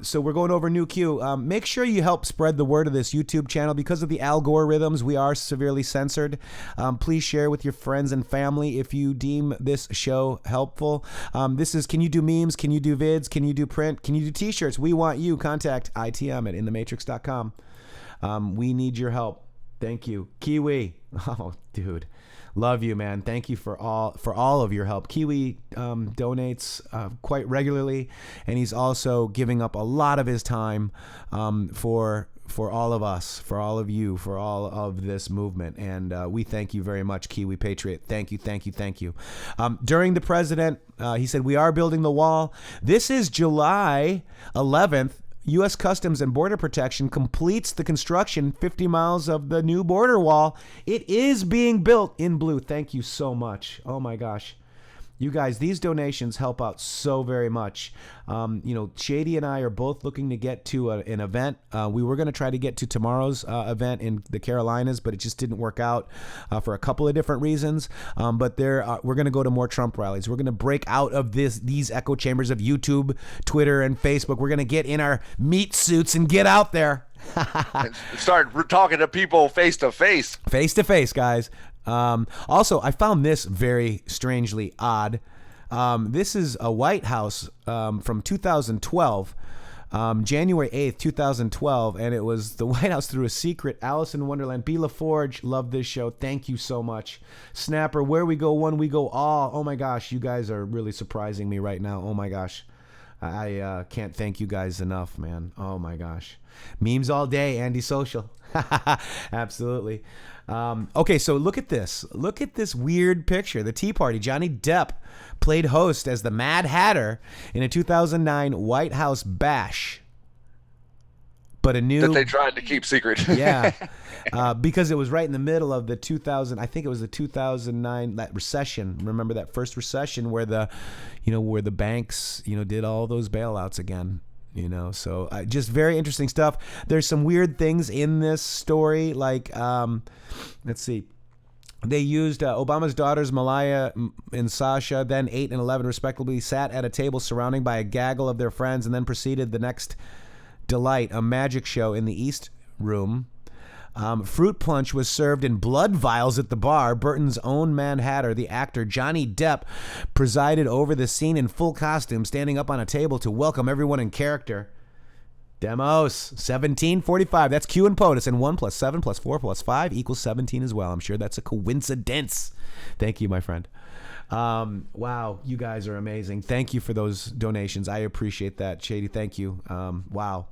So we're going over new Q. Make sure you help spread the word of this YouTube channel. Because of the algorithms, we are severely censored. Please share with your friends and family if you deem this show helpful. Can you do memes? Can you do vids? Can you do print? Can you do t-shirts? We want you. Contact ITM at intheMatrixx.com. We need your help. Thank you. Kiwi. Oh, dude. Love you, man. Thank you for all of your help. Kiwi donates quite regularly, and he's also giving up a lot of his time for all of us, for all of you, for all of this movement. And we thank you very much, Kiwi Patriot. Thank you, thank you, thank you. During the president, he said, we are building the wall. This is July 11th. U.S. Customs and Border Protection completes the construction 50 miles of the new border wall. It is being built in blue. Thank you so much. Oh, my gosh. You guys, these donations help out so very much. Shady and I are both looking to get to an event. We were going to try to get to tomorrow's event in the Carolinas, but it just didn't work out for a couple of different reasons. But we're going to go to more Trump rallies. We're going to break out of these echo chambers of YouTube, Twitter, and Facebook. We're going to get in our meat suits and get out there. Start talking to people face to face. Face to face, guys. Also, I found this very strangely odd. This is a White House from 2012, January 8th, 2012, and it was the White House through a secret. Alice in Wonderland. B. LaForge, love this show. Thank you so much. Snapper, where we go one, we go all. Oh my gosh, you guys are really surprising me right now. Oh my gosh. I can't thank you guys enough, man. Oh my gosh. Memes all day, Andy Social. Absolutely. Okay, so look at this. Look at this weird picture. The Tea Party. Johnny Depp played host as the Mad Hatter in a 2009 White House bash. But a new... that they tried to keep secret. Yeah. Because it was right in the middle of the 2009 that recession. Remember that first recession where the banks, did all those bailouts again. So just very interesting stuff. There's some weird things in this story, like let's see. They used Obama's daughters Malaya and Sasha, then 8 and 11 respectively, sat at a table surrounded by a gaggle of their friends, and then proceeded the next delight, a magic show in the East Room. Fruit punch was served in blood vials at the bar. Burton's own Mad Hatter, the actor Johnny Depp, presided over the scene in full costume, standing up on a table to welcome everyone in character. Demos, 1745. That's Q and POTUS, and 1 + 7 + 4 + 5 = 17 as well. I'm sure that's a coincidence. Thank you, my friend. Wow, you guys are amazing. Thank you for those donations. I appreciate that, Shady. Thank you. Wow.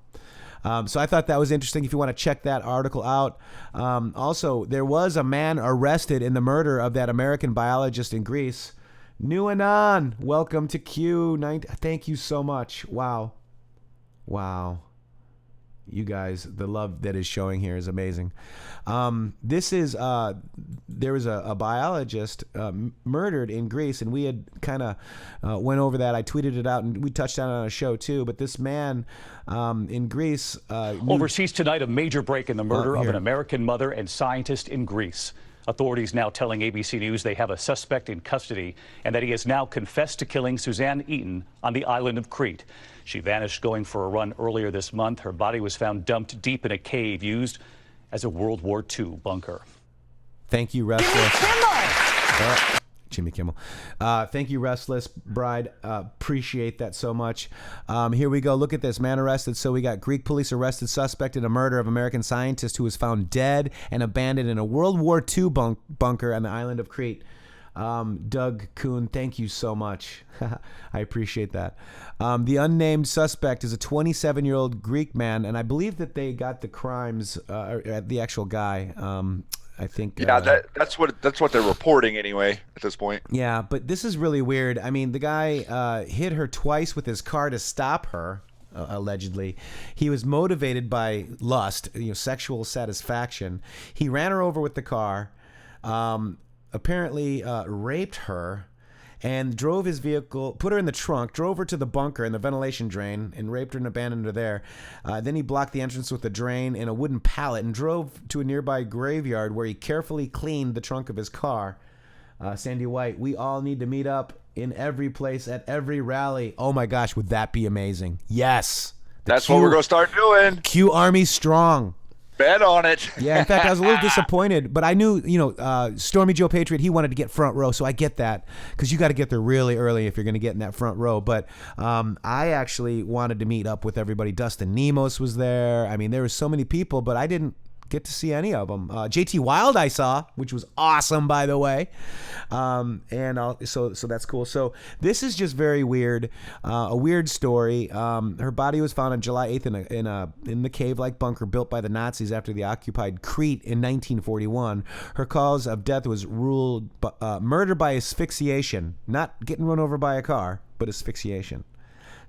So I thought that was interesting if you want to check that article out. Also, there was a man arrested in the murder of that American biologist in Greece. New Anon, welcome to Q9. Thank you so much. Wow. Wow. You guys, the love that is showing here is amazing. This is, there was a biologist murdered in Greece, and we had kind of went over that. I tweeted it out, and we touched on it on a show too. But this man in Greece... Overseas tonight, a major break in the murder of an American mother and scientist in Greece. Authorities now telling ABC News they have a suspect in custody and that he has now confessed to killing Suzanne Eaton on the island of Crete. She vanished going for a run earlier this month. Her body was found dumped deep in a cave used as a World War II bunker. Thank you, Restless. Jimmy Kimmel. Thank you, Restless Bride. Appreciate that so much. Here we go. Look at this. Man arrested. So we got Greek police arrested suspect in a murder of American scientist who was found dead and abandoned in a World War II bunker on the island of Crete. Doug Kuhn, thank you so much. I appreciate that. The unnamed suspect is a 27-year-old Greek man, and I believe that they got the crimes, the actual guy. I think. Yeah, that's what they're reporting anyway at this point. Yeah, but this is really weird. I mean, the guy hit her twice with his car to stop her. Allegedly, he was motivated by lust, sexual satisfaction. He ran her over with the car. Apparently raped her and drove his vehicle, put her in the trunk, drove her to the bunker in the ventilation drain and raped her and abandoned her there. Then he blocked the entrance with a drain and a wooden pallet and drove to a nearby graveyard where he carefully cleaned the trunk of his car. Sandy White, we all need to meet up in every place at every rally. Oh my gosh, would that be amazing? Yes. That's what we're going to start doing. Q Army strong. Bet on it. Yeah, in fact, I was a little disappointed, but I knew, Stormy Joe Patriot, he wanted to get front row, so I get that, because you got to get there really early if you're going to get in that front row. But I actually wanted to meet up with everybody. Dustin Nemos was there. I mean, there were so many people, but I didn't get to see any of them. JT Wild I saw, which was awesome, by the way. So that's cool. So this is just very weird, a weird story. Her body was found on July 8th in the cave-like bunker built by the Nazis after they occupied Crete in 1941. Her cause of death was ruled murder by asphyxiation, not getting run over by a car, but asphyxiation.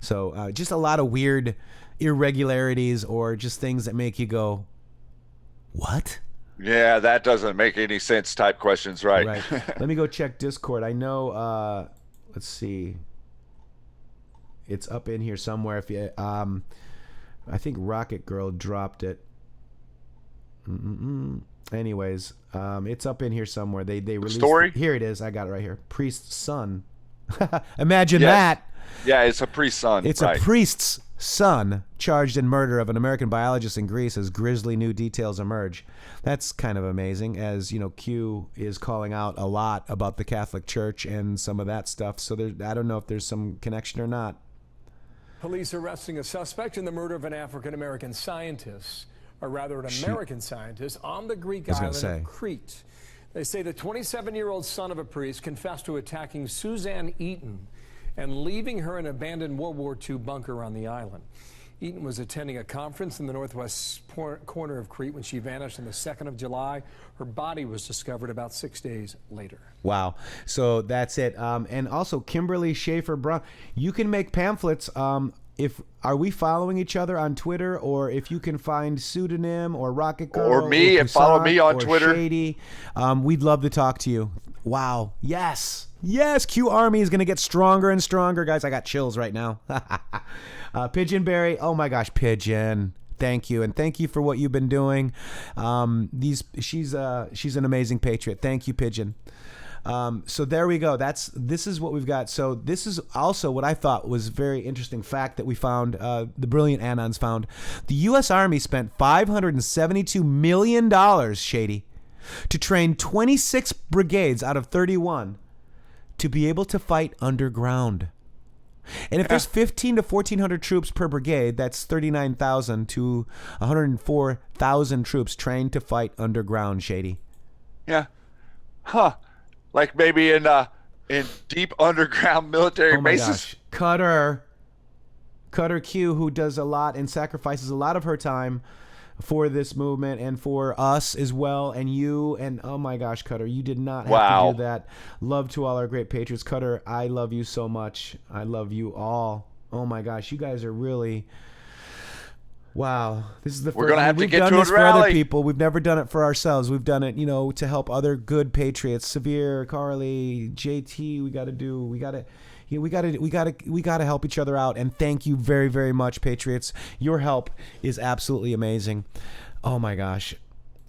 So just a lot of weird irregularities or just things that make you go, what? Yeah, that doesn't make any sense type questions, right? Right. Let me go check Discord. I know, let's see. It's up in here somewhere. If you, I think Rocket Girl dropped it. Anyways, it's up in here somewhere. They released story? Here it is. I got it right here. Priest's son. Imagine that. Yeah, it's a priest's son. It's a priest's son charged in murder of an American biologist in Greece as grisly new details emerge. That's kind of amazing, as Q is calling out a lot about the Catholic Church and some of that stuff. So I don't know if there's some connection or not. Police arresting a suspect in the murder of an African-American scientist, or rather an American scientist, on the Greek island of Crete. They say the 27-year-old son of a priest confessed to attacking Suzanne Eaton and leaving her in an abandoned World War II bunker on the island. Eaton was attending a conference in the northwest corner of Crete when she vanished on the 2nd of July. Her body was discovered about 6 days later. Wow. So that's it. And also Kimberly Schaefer Brown. You can make pamphlets. Are we following each other on Twitter, or if you can find Pseudonym or Rocket Girl or me and follow me on Twitter, Shady, we'd love to talk to you. Wow. Yes. Q Army is going to get stronger and stronger, guys. I got chills right now. Pigeonberry. Oh my gosh, Pigeon. Thank you, and thank you for what you've been doing. She's an amazing patriot. Thank you, Pigeon. So there we go. This is what we've got. So this is also what I thought was a very interesting fact that we found. The brilliant Anons found. The U.S. Army spent $572 million, Shady, to train 26 brigades out of 31 to be able to fight underground. And if there's 1,500 to 1,400 troops per brigade, that's 39,000 to 104,000 troops trained to fight underground, Shady. Yeah. Huh. Like maybe in deep underground military bases. Gosh. Cutter Q, who does a lot and sacrifices a lot of her time for this movement and for us as well, and you, and oh my gosh, Cutter, you did not have to do that. Love to all our great patriots. Cutter, I love you so much. I love you all. Oh my gosh, you guys are really, wow. This is the We're gonna have to get to a rally. We've done this for other people. We've never done it for ourselves. We've done it, to help other good patriots. Severe, Carly, JT. We got to help each other out. And thank you very, very much, patriots. Your help is absolutely amazing. Oh my gosh.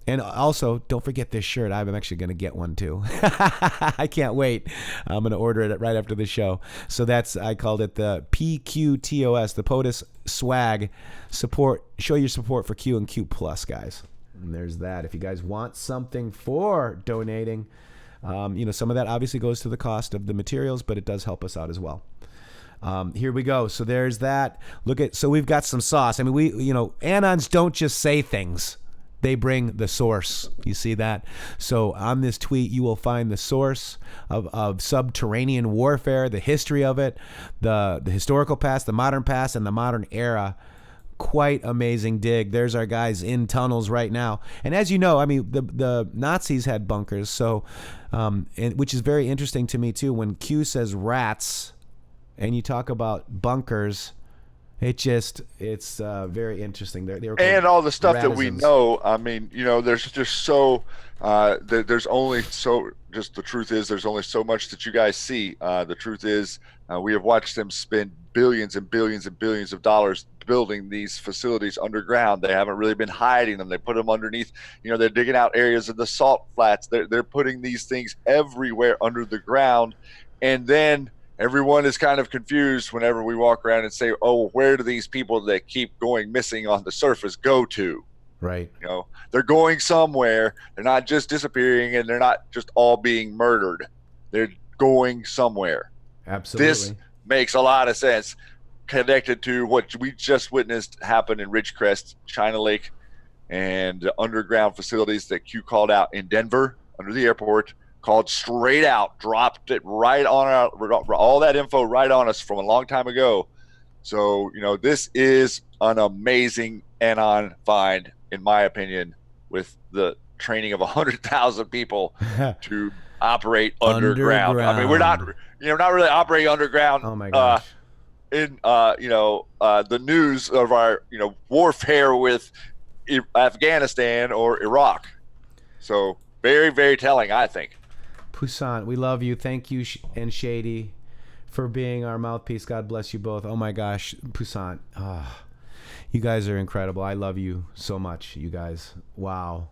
And also, don't forget this shirt. I'm actually going to get one too. I can't wait. I'm going to order it right after the show. So I called it the PQTOS, the POTUS swag support. Show your support for Q and Q Plus, guys. And there's that. If you guys want something for donating, some of that obviously goes to the cost of the materials, but it does help us out as well. Here we go. So there's that. So we've got some sauce. I mean, Anons don't just say things. They bring the source. You see that? So on this tweet, you will find the source of subterranean warfare, the history of it, the historical past, the modern past, and the modern era. Quite amazing dig. There's our guys in tunnels right now. And as you know, I mean, the Nazis had bunkers. So, which is very interesting to me too. When Q says rats, and you talk about bunkers, it's very interesting. They were and all the stuff ratisms. That we know. I mean, there's just so there's only so. Just the truth is, there's only so much that you guys see. The truth is, we have watched them spend billions and billions and billions of dollars building these facilities underground. They haven't really been hiding them. They put them underneath. They're digging out areas of the salt flats. They're putting these things everywhere under the ground, and then everyone is kind of confused whenever we walk around and say, "Oh, where do these people that keep going missing on the surface go to?" Right. They're going somewhere. They're not just disappearing, and they're not just all being murdered. They're going somewhere. Absolutely. This makes a lot of sense connected to what we just witnessed happen in Ridgecrest, China Lake, and the underground facilities that Q called out in Denver under the airport, called straight out, dropped it right on all that info right on us from a long time ago. So, this is an amazing Anon find, in my opinion, with the training of 100,000 people to operate underground. I mean, we're not really operating underground. Oh my gosh. In the news of our warfare with Afghanistan or Iraq. So very, very telling, I think. Poussin, we love you. Thank you, and Shady, for being our mouthpiece. God bless you both. Oh my gosh, Poussin. You guys are incredible. I love you so much, you guys. Wow.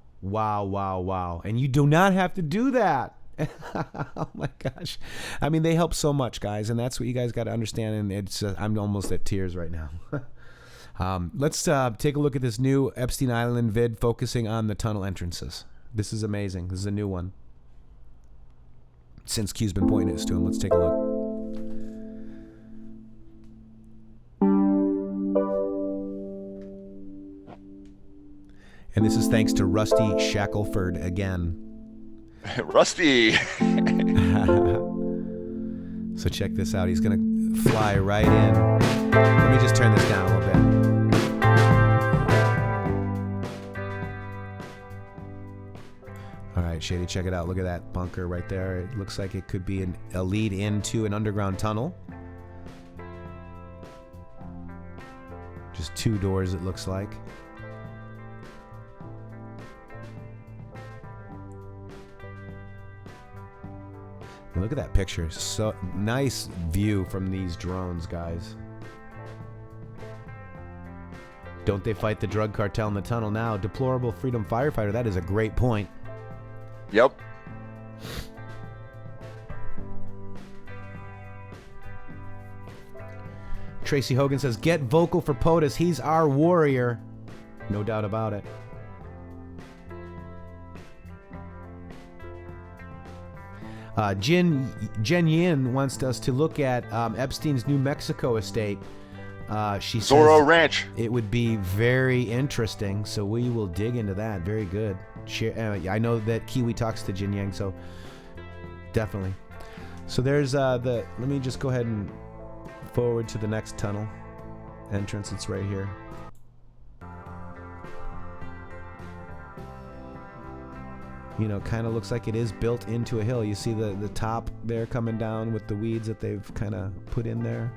And you do not have to do that. Oh my gosh. I mean, they help so much, guys, and that's what you guys got to understand. And I'm almost at tears right now. Let's take a look at this new Epstein Island vid focusing on the tunnel entrances. This is amazing. This is a new one. Since Q's been pointing this to him, let's take a look. And this is thanks to Rusty Shackelford again. Rusty. So check this out. He's gonna fly right in. Let me just turn this down a little bit. All right, Shady, check it out. Look at that bunker right there. It looks like it could be a lead into an underground tunnel. Just 2 doors, it looks like. And look at that picture. So nice view from these drones, guys. Don't they fight the drug cartel in the tunnel now? Deplorable freedom firefighter. That is a great point. Yep. Tracy Hogan says, get vocal for POTUS. He's our warrior. No doubt about it. Jen Yin wants us to look at Epstein's New Mexico estate. She says Zorro Ranch. It would be very interesting, so we will dig into that. Very good. I know that Kiwi talks to Jin Yang, so definitely. So there's let me just go ahead and forward to the next tunnel entrance. It's right here. You know, kind of looks like it is built into a hill. You see the top there coming down with the weeds that they've kind of put in there.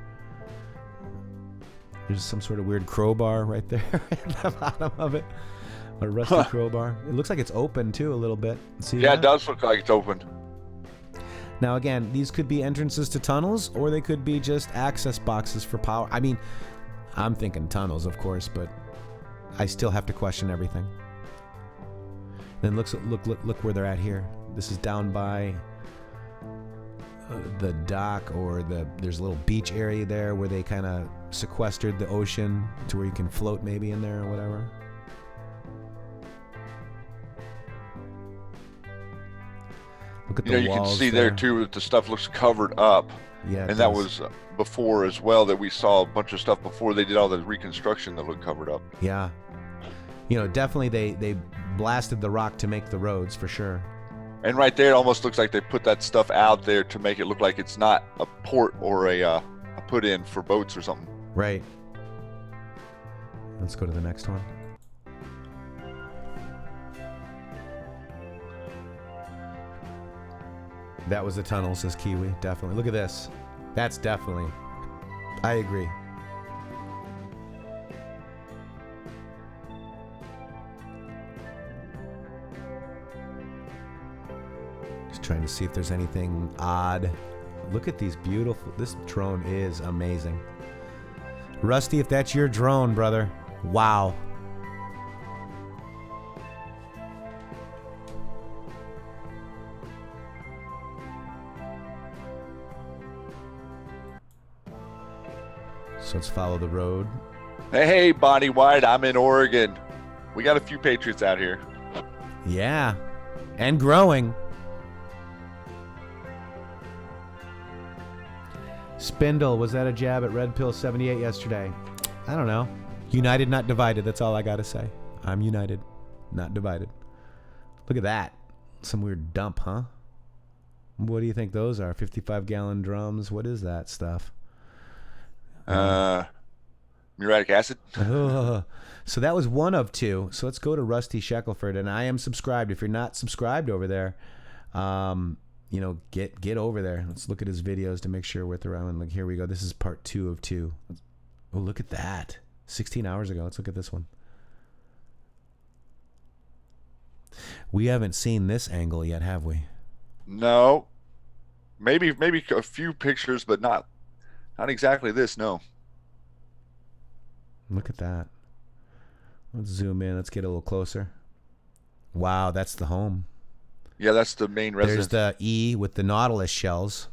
There's some sort of weird crowbar right there at the bottom of it. A rusty crowbar. It looks like it's open too a little bit. See yeah, that? it does look like it's open. Now again, these could be entrances to tunnels, or they could be just access boxes for power. I mean, I'm thinking tunnels, of course, but I still have to question everything. Then look where they're at here. This is down by the dock, or there's a little beach area there where they kind of sequestered the ocean to where you can float maybe in there or whatever. Look at the walls. You can see there too that the stuff looks covered up. Yeah, and that was before as well, that we saw a bunch of stuff before they did all the reconstruction that looked covered up. Yeah. You know, definitely they blasted the rock to make the roads for sure. And right there, it almost looks like they put that stuff out there to make it look like it's not a port or a put in for boats or something. Right. Let's go to the next one. That was the tunnel, says Kiwi. Definitely. Look at this. That's definitely. I agree. Just trying to see if there's anything odd. Look at these beautiful. This drone is amazing. Rusty, if that's your drone, brother. Wow. So let's follow the road. Hey, Bonnie White, I'm in Oregon. We got a few Patriots out here. Yeah, and growing. Spindle, was that a jab at Red Pill 78 yesterday? I don't know. United, not divided. That's all I got to say. I'm united, not divided. Look at that. Some weird dump, huh? What do you think those are? 55-gallon drums? What is that stuff? Muriatic acid. So that was one of two. So let's go to Rusty Shackelford, and I am subscribed. If you're not subscribed over there, you know, get over there. Let's look at his videos to make sure we're around. Like, here we go. This is part 2 of 2. Oh, look at that. 16 hours ago. Let's look at this one. We haven't seen this angle yet, have we? No. Maybe a few pictures, but not exactly this, no. Look at that. Let's zoom in. Let's get a little closer. Wow, that's the home. Yeah, that's the main residence. There's the E with the Nautilus shells.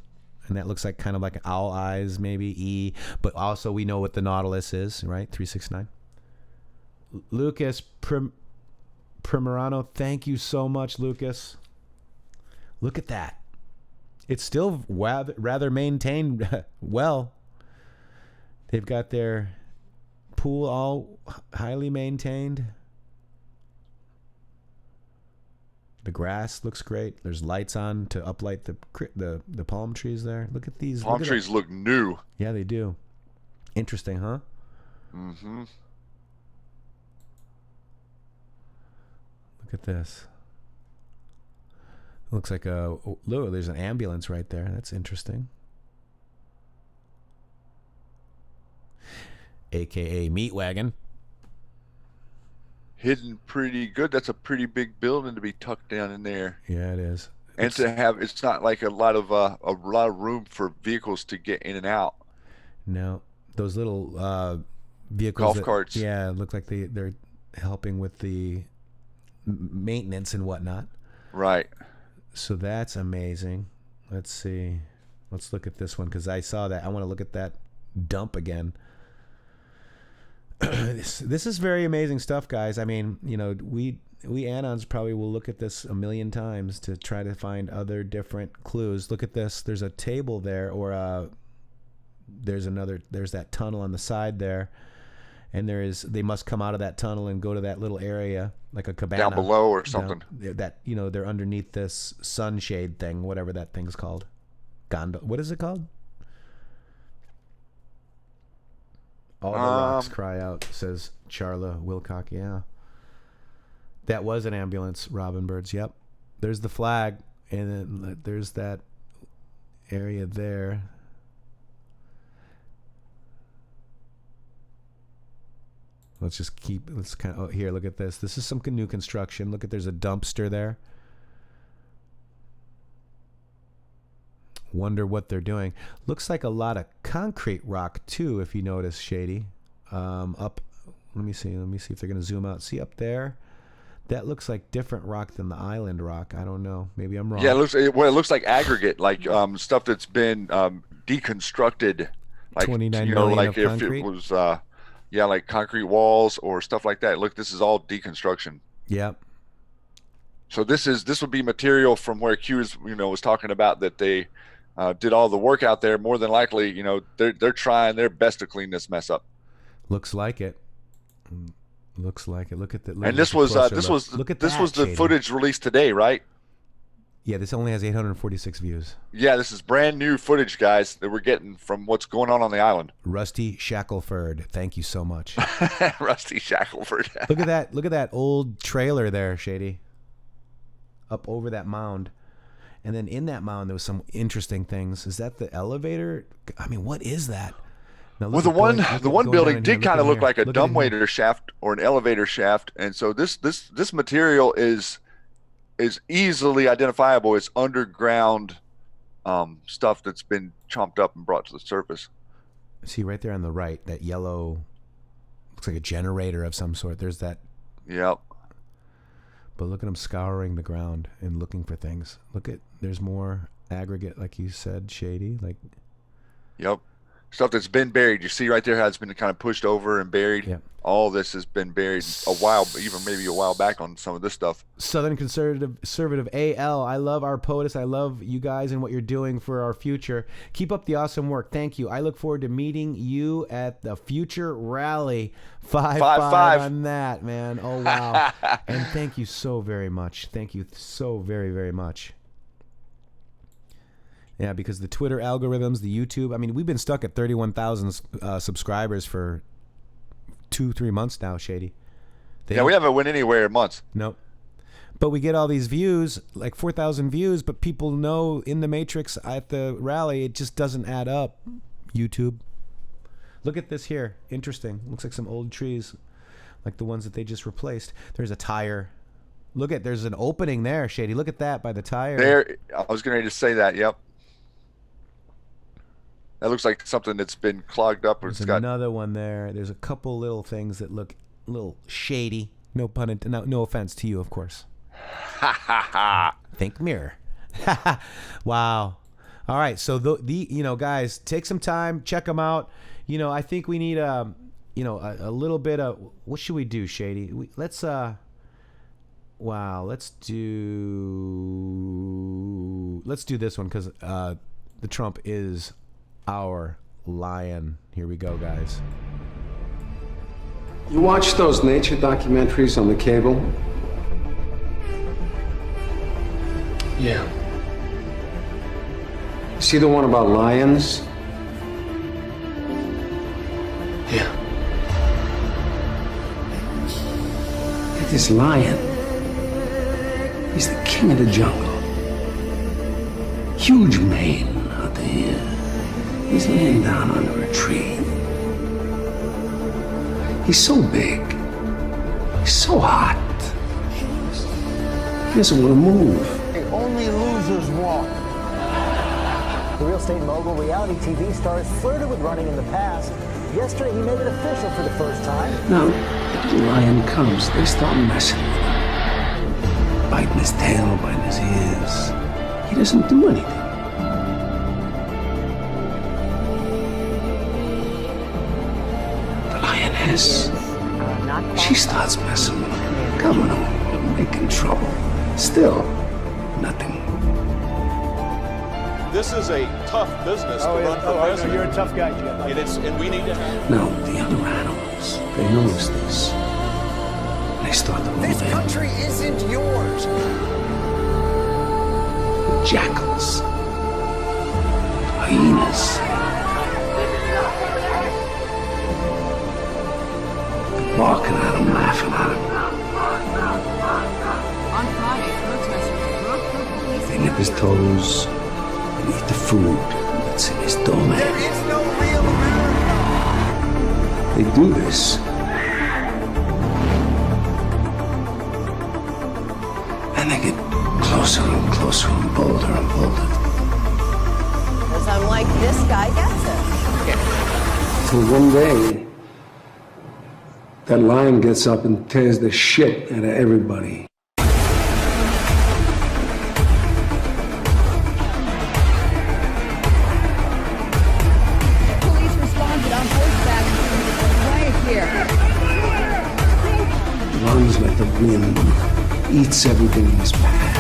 And that looks like kind of like owl eyes, maybe E. But also we know what the Nautilus is, right? 369. Lucas Primerano, thank you so much, Lucas. Look at that. It's still rather maintained well. They've got their pool all highly maintained. The grass looks great. There's lights on to uplight the palm trees there. Look at these. Palm trees look new. Yeah, they do. Interesting, huh? Mm-hmm. Look at this. Looks like look, there's an ambulance right there. That's interesting. AKA meat wagon. Hidden pretty good. That's a pretty big building to be tucked down in there. Yeah, it is. And to have, it's not like a lot of room for vehicles to get in and out. No, those little vehicles. Golf carts. Yeah, look like they're helping with the maintenance and whatnot. Right. So that's amazing. Let's see. Let's look at this one because I saw that. I want to look at that dump again. This is very amazing stuff, guys. I mean, you know, we Anons probably will look at this a million times to try to find other different clues. Look at this. There's a table there, or there's that tunnel on the side there, and they must come out of that tunnel and go to that little area, like a cabana down below or something. That, you know, they're underneath this sunshade thing, whatever that thing's called. Gondola. What is it called? All the rocks cry out, says Charla Wilcock. Yeah. That was an ambulance, Robin Birds. Yep. There's the flag, and then there's that area there. Let's kind of, here, look at this. This is some new construction. Look at, there's a dumpster there. Wonder what they're doing. Looks like a lot of concrete rock too, if you notice, Shady. Up, let me see if they're gonna zoom out. See up there? That looks like different rock than the island rock. I don't know. Maybe I'm wrong. Yeah, it looks like aggregate, like stuff that's been deconstructed. Like 29 million like of if concrete? it was like concrete walls or stuff like that. Look, this is all deconstruction. Yep. So this would be material from where Q was talking about that they did all the work out there. More than likely, they're trying their best to clean this mess up. Looks like it. Looks like it. Look at that. And this was the footage released today, right? Yeah, this only has 846 views. Yeah, this is brand new footage, guys, that we're getting from what's going on the island. Rusty Shackelford, thank you so much. Rusty Shackelford. Look at that. Look at that old trailer there, Shady. Up over that mound. And then in that mound, there was some interesting things. Is that the elevator? I mean, what is that? Now, well, the one building did kind of look like a dumbwaiter shaft or an elevator shaft, and so this material is easily identifiable as underground stuff that's been chomped up and brought to the surface. See right there on the right, that yellow looks like a generator of some sort. There's that. Yep. But look at them scouring the ground and looking for things. There's more aggregate, like you said, Shady. Yep. Stuff that's been buried. You see right there how it's been kind of pushed over and buried. Yep. All this has been buried even maybe a while back on some of this stuff. Southern Conservative AL. I love our POTUS. I love you guys and what you're doing for our future. Keep up the awesome work. Thank you. I look forward to meeting you at the future rally. 5-5 on that, man. Oh, wow. And thank you so very much. Thank you so very, very much. Yeah, because the Twitter algorithms, the YouTube. I mean, we've been stuck at 31,000 subscribers for 2-3 months now, Shady. We haven't went anywhere in months. Nope. But we get all these views, like 4,000 views, but people know intheMatrixxx at the rally, it just doesn't add up. YouTube. Look at this here. Interesting. Looks like some old trees, like the ones that they just replaced. There's a tire. There's an opening there, Shady. Look at that by the tire. There, I was going to say that. Yep. That looks like something that's been clogged up. There's another one there. There's a couple little things that look a little shady. No pun intended. No offense to you, of course. Ha ha ha. Think mirror. Wow. All right. So guys, take some time, check them out. I think we need a little bit of, what should we do, Shady? Let's do this one because the Trump is our lion. Here we go, guys. You watch those nature documentaries on the cable? Yeah. See the one about lions? Yeah. This lion, he's the king of the jungle. Huge mane out there. He's laying down under a tree. He's so big. He's so hot. He doesn't want to move. Only losers walk. The real estate mogul, reality TV stars flirted with running in the past. Yesterday, he made it official for the first time. Now, the little lion comes, they start messing with him. Biting his tail, biting his ears. He doesn't do anything. The lioness, she starts messing with him, coming over, making trouble. Still, nothing. This is a tough business to run for president. You're a tough guy, Jim. And we need to have... Now, the other animals, they notice this. They start to move in. This country isn't yours. The jackals, hyenas, they're barking at them, laughing at them. They nip his toes. Eat the food that's in his domain. There is no real America. They do this. And they get closer and closer and bolder and bolder. Because I'm like, this guy gets it. Till one day, that lion gets up and tears the shit out of everybody. Runs like the wind, eats everything in his path.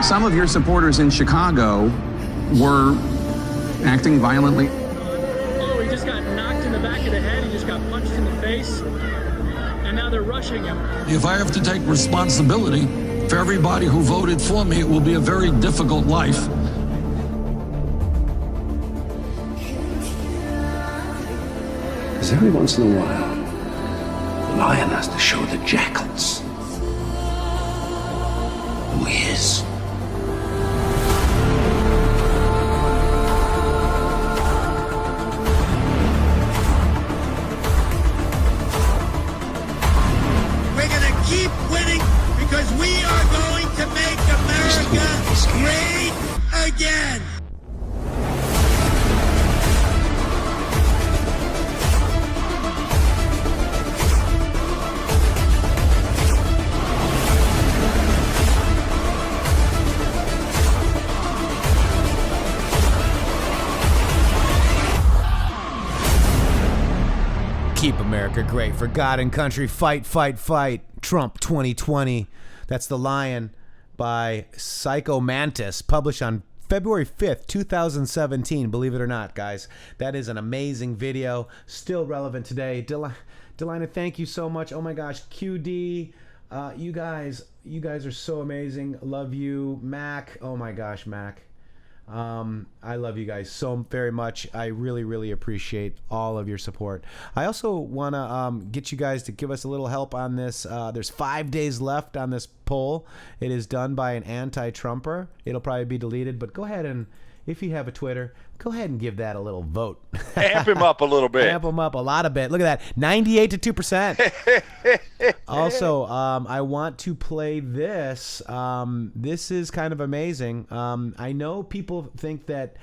Some of your supporters in Chicago were acting violently. Oh, he just got knocked in the back of the head. He just got punched in the face. And now they're rushing him. If I have to take responsibility for everybody who voted for me, it will be a very difficult life. Because every once in a while, the lion has to show the jackals who he is. Keep winning because we are going to make America great again. Keep America great. For God and country, fight, fight, fight. Trump 2020. That's The Lion by Psycho Mantis, published on February 5th, 2017. Believe it or not, guys. That is an amazing video. Still relevant today. Delina, thank you so much. Oh my gosh. QD, you guys are so amazing. Love you. Mac. Oh my gosh, Mac. I love you guys so very much. I really, really appreciate all of your support. I also want to get you guys to give us a little help on this. There's 5 days left on this poll. It is done by an anti-Trumper. It'll probably be deleted, but go ahead and, if you have a Twitter, go ahead and give that a little vote. Amp him up a little bit. Amp him up a lot of bit. Look at that, 98 to 2%. Also, I want to play this. This is kind of amazing. I know people think that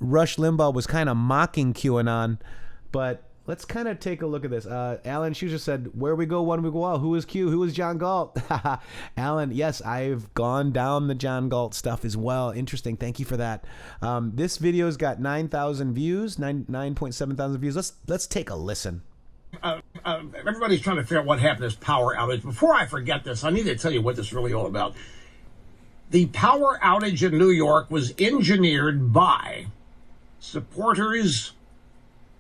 Rush Limbaugh was kind of mocking QAnon, but let's kind of take a look at this. Alan Schuster said, where we go, when we go out. Who is Q? Who is John Galt? Alan, yes, I've gone down the John Galt stuff as well. Interesting. Thank you for that. This video's got 9,000 views, 9.7 thousand views. Let's take a listen. Everybody's trying to figure out what happened to this power outage. Before I forget this, I need to tell you what this is really all about. The power outage in New York was engineered by supporters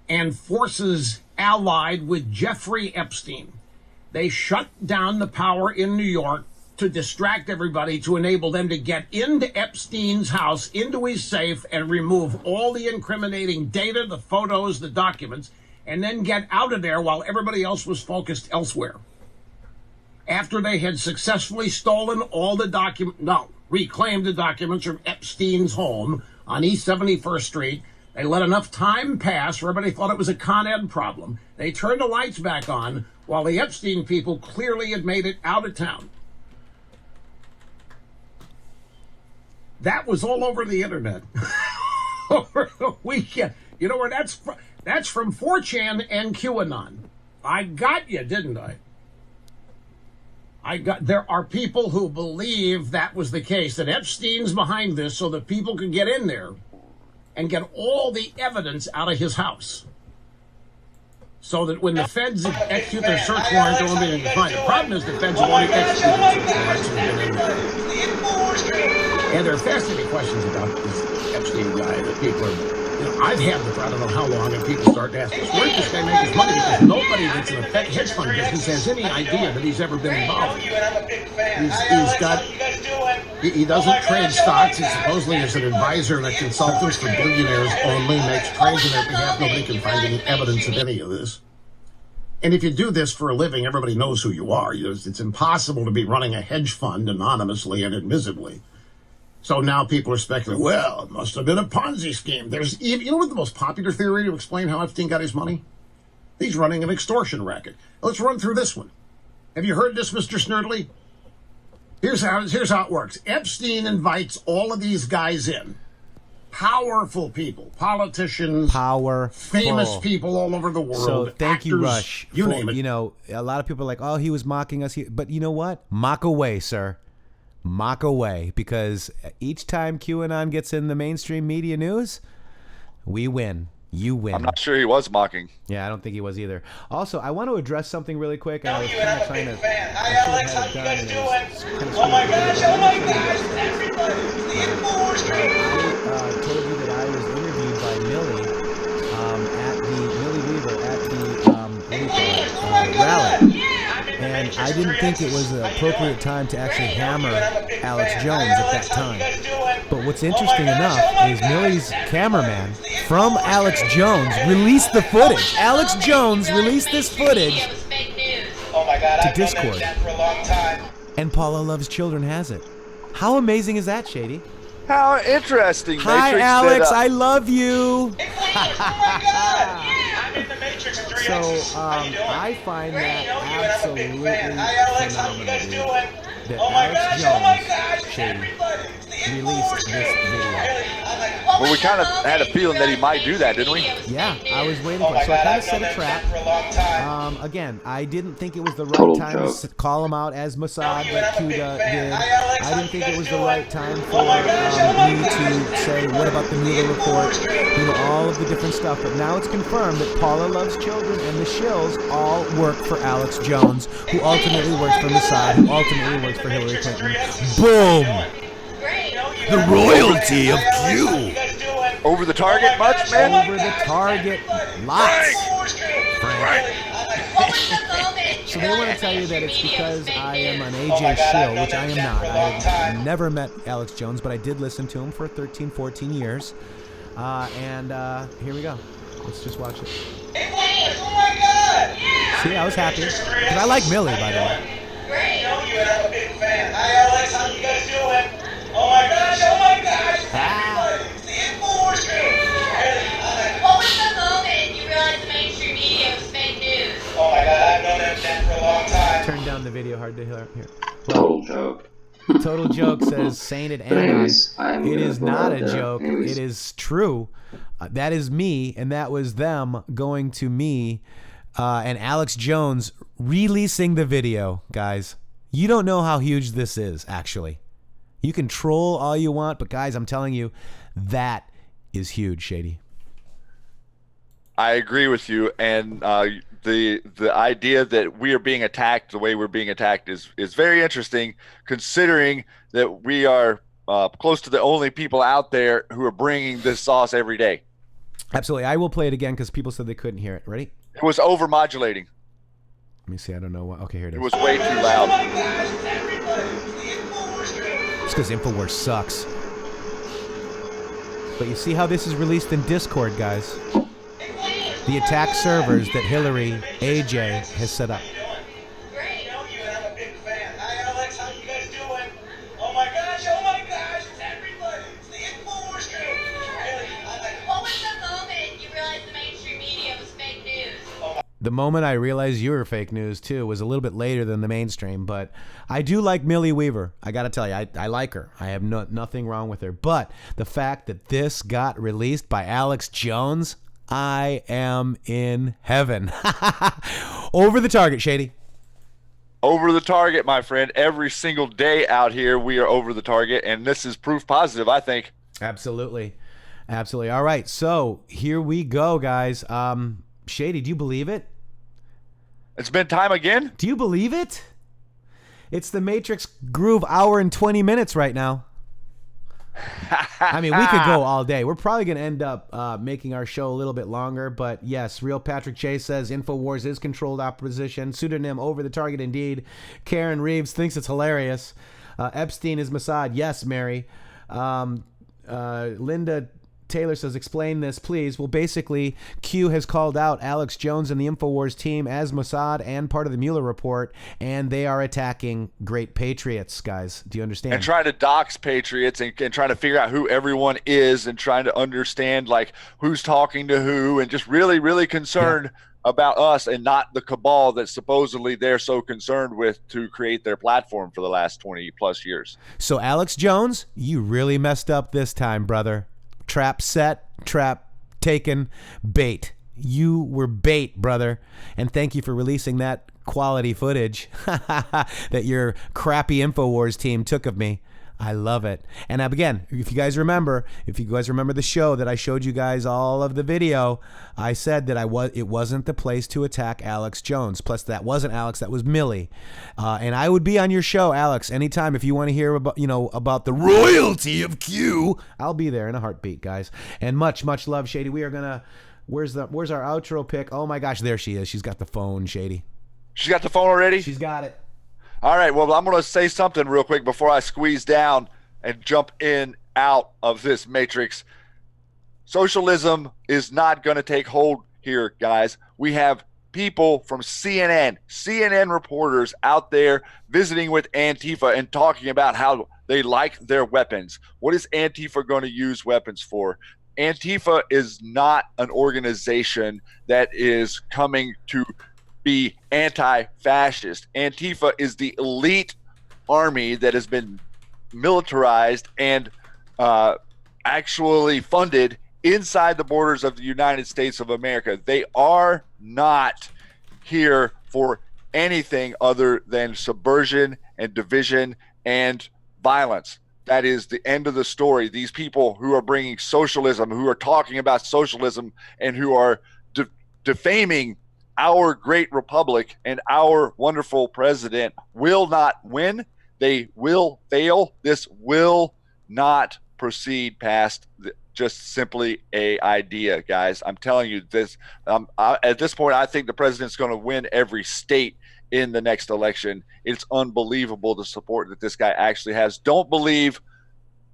and forces allied with Jeffrey Epstein. They shut down the power in New York to distract everybody, to enable them to get into Epstein's house, into his safe, and remove all the incriminating data, the photos, the documents, and then get out of there while everybody else was focused elsewhere. After they had successfully stolen all the reclaimed the documents from Epstein's home on East 71st Street, they let enough time pass where everybody thought it was a Con Ed problem. They turned the lights back on while the Epstein people clearly had made it out of town. That was all over the internet over the weekend. You know where that's from? That's from 4chan and QAnon. I got you, didn't I? There are people who believe that was the case, that Epstein's behind this so that people could get in there and get all the evidence out of his house, so that when the feds execute their search warrant, they won't be able to find it. The problem is the feds have already executed search warrants. And there are fascinating questions about this Epstein guy that people are, I've had them for I don't know how long, and people start to ask us, where did this guy make his money? Because nobody that's in the hedge fund business has any idea that he's ever been involved. He doesn't trade stocks. He supposedly is an advisor and a consultant for billionaires only, makes trades on their behalf. Nobody can find any evidence of any of this. And if you do this for a living, everybody knows who you are. It's impossible to be running a hedge fund anonymously and admissibly. So now people are speculating, well, it must have been a Ponzi scheme. You know what the most popular theory to explain how Epstein got his money? He's running an extortion racket. Let's run through this one. Have you heard this, Mr. Snerdley? Here's how it works. Epstein invites all of these guys in. Powerful people, politicians, famous people all over the world. So thank actors, you, Rush. You name it. You know, a lot of people are like, oh, he was mocking us. But you know what? Mock away, sir. Mock away, because each time QAnon gets in the mainstream media news, we win. You win. I'm not sure he was mocking. Yeah, I don't think he was either. Also, I want to address something really quick. I was kind of trying to. Hi, Alex. How you guys doing? Oh my gosh! Oh my gosh! Everybody, the Infowars crew. I told you that I was interviewed by Millie at the rally. And I didn't think it was an appropriate time to actually hammer Alex Jones at that time. But what's interesting enough is Millie's cameraman from Alex Jones released the footage. Alex Jones released this footage to Discord. And Paula Loves Children has it. How amazing is that, Shady? How interesting. Hi, Matrixxx Alex. Did, I love you. I'm in the Matrixx 3X. So I find that absolutely phenomenal, that Alex Jones, Shady, released this video. Well, we kind of had a feeling that he might do that, didn't we? Yeah, I was waiting for it. So I kind of set a trap. Again, I didn't think it was the right time to call him out as Mossad like Kuda did. I didn't think it was the right time for me to say, what about the Mueller report? You know, all of the different stuff. But now it's confirmed that Paula Loves Children and the Shills all work for Alex Jones, who ultimately works for Mossad, who ultimately works for Hillary Clinton. Boom! The royalty of Q. Over the target much, man? Over the target, lots. So they want to tell you that it's because I am an AJ shill, which I am not. I've never met Alex Jones, but I did listen to him for 13, 14 years. And here we go. Let's just watch it. Oh my God! See, I was happy. Because I like Millie, by the way. Great. You know you, and I'm a big fan. Hi, Alex. How you guys doing? Oh my gosh! Oh my gosh! Everybody, the Infowars crew. What was the moment you realized the mainstream media was fake news? Oh my God! I've known that for a long time. Turn down the video hard to hear. Total joke. Total Joke says, Sainted Anna. It is not a joke. It is true. That is me, and that was them going to me and Alex Jones releasing the video, guys. You don't know how huge this is, actually. You can troll all you want, but guys, I'm telling you, that is huge, Shady. I agree with you, and the idea that we are being attacked the way we're being attacked is very interesting, considering that we are close to the only people out there who are bringing this sauce every day. Absolutely. I will play it again because people said they couldn't hear it. Ready? It was over-modulating. Let me see. I don't know what. Okay, here it is. It was way too loud. It's because InfoWars sucks. But you see how this is released in Discord, guys. The attack servers that Hillary AJ has set up. Great. I'm a big fan. Hi, Alex. How you guys doing? Oh my gosh. It's everybody. It's the InfoWars crew. What was the moment you realized the mainstream media was fake news? The moment I realized you were fake news, too, was a little bit later than the mainstream. But I do like Millie Weaver. I got to tell you, I like her. I have nothing wrong with her. But the fact that this got released by Alex Jones, I am in heaven. Over the target, Shady. Over the target, my friend. Every single day out here, we are over the target, and this is proof positive, I think. Absolutely. Absolutely. All right, so here we go, guys. Shady, do you believe it? It's been time again? Do you believe it? It's the Matrixxx Groove hour and 20 minutes right now. I mean, we could go all day. We're probably going to end up making our show a little bit longer, but yes, Real Patrick Chase says InfoWars is controlled opposition. Pseudonym over the target indeed. Karen Reeves thinks it's hilarious. Epstein is Mossad. Yes, Mary. Linda Taylor says, explain this, please. Well, basically, Q has called out Alex Jones and the InfoWars team as Mossad and part of the Mueller report, and they are attacking great Patriots, guys. Do you understand? And trying to dox Patriots and trying to figure out who everyone is and trying to understand, like, who's talking to who, and just really, really concerned about us and not the cabal that supposedly they're so concerned with to create their platform for the last 20-plus years. So, Alex Jones, you really messed up this time, brother. Trap set, trap taken, bait. You were bait, brother. And thank you for releasing that quality footage that your crappy InfoWars team took of me. I love it. And again, if you guys remember the show that I showed you guys all of the video, I said that it wasn't the place to attack Alex Jones. Plus, that wasn't Alex, that was Millie. And I would be on your show, Alex, anytime if you want to hear about the royalty of Q. I'll be there in a heartbeat, guys. And much, much love, Shady. We are gonna. Where's our outro pick? Oh my gosh, there she is. She's got the phone, Shady. She's got the phone already? She's got it. All right, well, I'm going to say something real quick before I squeeze down and jump out of this Matrixxx. Socialism is not going to take hold here, guys. We have people from CNN reporters out there visiting with Antifa and talking about how they like their weapons. What is Antifa going to use weapons for? Antifa is not an organization that is coming to be anti-fascist. Antifa is the elite army that has been militarized and actually funded inside the borders of the United States of America. They are not here for anything other than subversion and division and violence. That is the end of the story. These people who are bringing socialism, who are talking about socialism, and who are defaming our great republic and our wonderful president will not win. They will fail. This will not proceed past just simply a idea, guys. I'm telling you this. At this point, I think the president's going to win every state in the next election. It's unbelievable the support that this guy actually has. Don't believe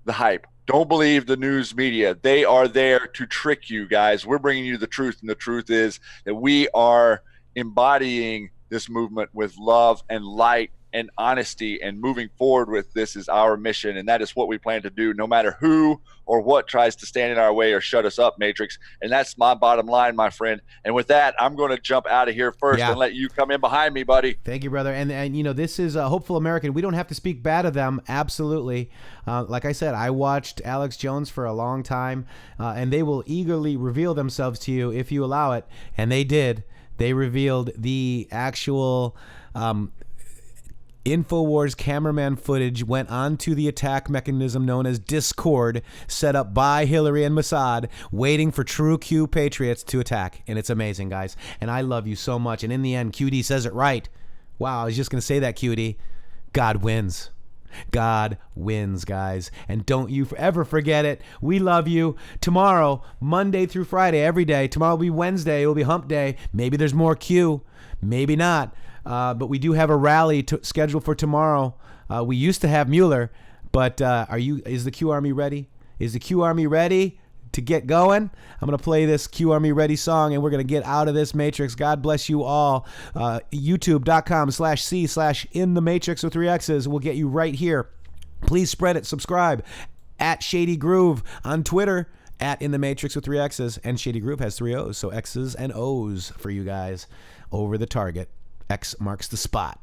the hype. Don't believe the news media. They are there to trick you, guys. We're bringing you the truth, and the truth is that we are embodying this movement with love and light and honesty, and moving forward with this is our mission, and that is what we plan to do, no matter who or what tries to stand in our way or shut us up, Matrixx. And that's my bottom line, my friend. And with that, I'm going to jump out of here first and let you come in behind me, buddy. Thank you, brother. And you know, this is a Hopeful American. We don't have to speak bad of them. Absolutely. Like I said, I watched Alex Jones for a long time, and they will eagerly reveal themselves to you if you allow it. And they did. They revealed the actual InfoWars cameraman footage, went onto the attack mechanism known as Discord, set up by Hillary and Mossad, waiting for true Q patriots to attack. And it's amazing, guys. And I love you so much. And in the end, QD says it right. Wow, I was just going to say that, QD. God wins. God wins, guys. And don't you ever forget it. We love you. Tomorrow, Monday through Friday, every day. Tomorrow will be Wednesday. It will be hump day. Maybe there's more Q. Maybe not. But we do have a rally scheduled for tomorrow. We used to have Mueller, but is the Q Army ready? Is the Q Army ready to get going? I'm going to play this Q Army ready song, and we're going to get out of this Matrix. God bless you all. YouTube.com/C/intheMatrixx with 3 X's will get you right here. Please spread it. Subscribe at Shady Grooove on Twitter, at intheMatrixx with 3 X's, and Shady Grooove has 3 O's, so X's and O's for you guys over the target. X marks the spot.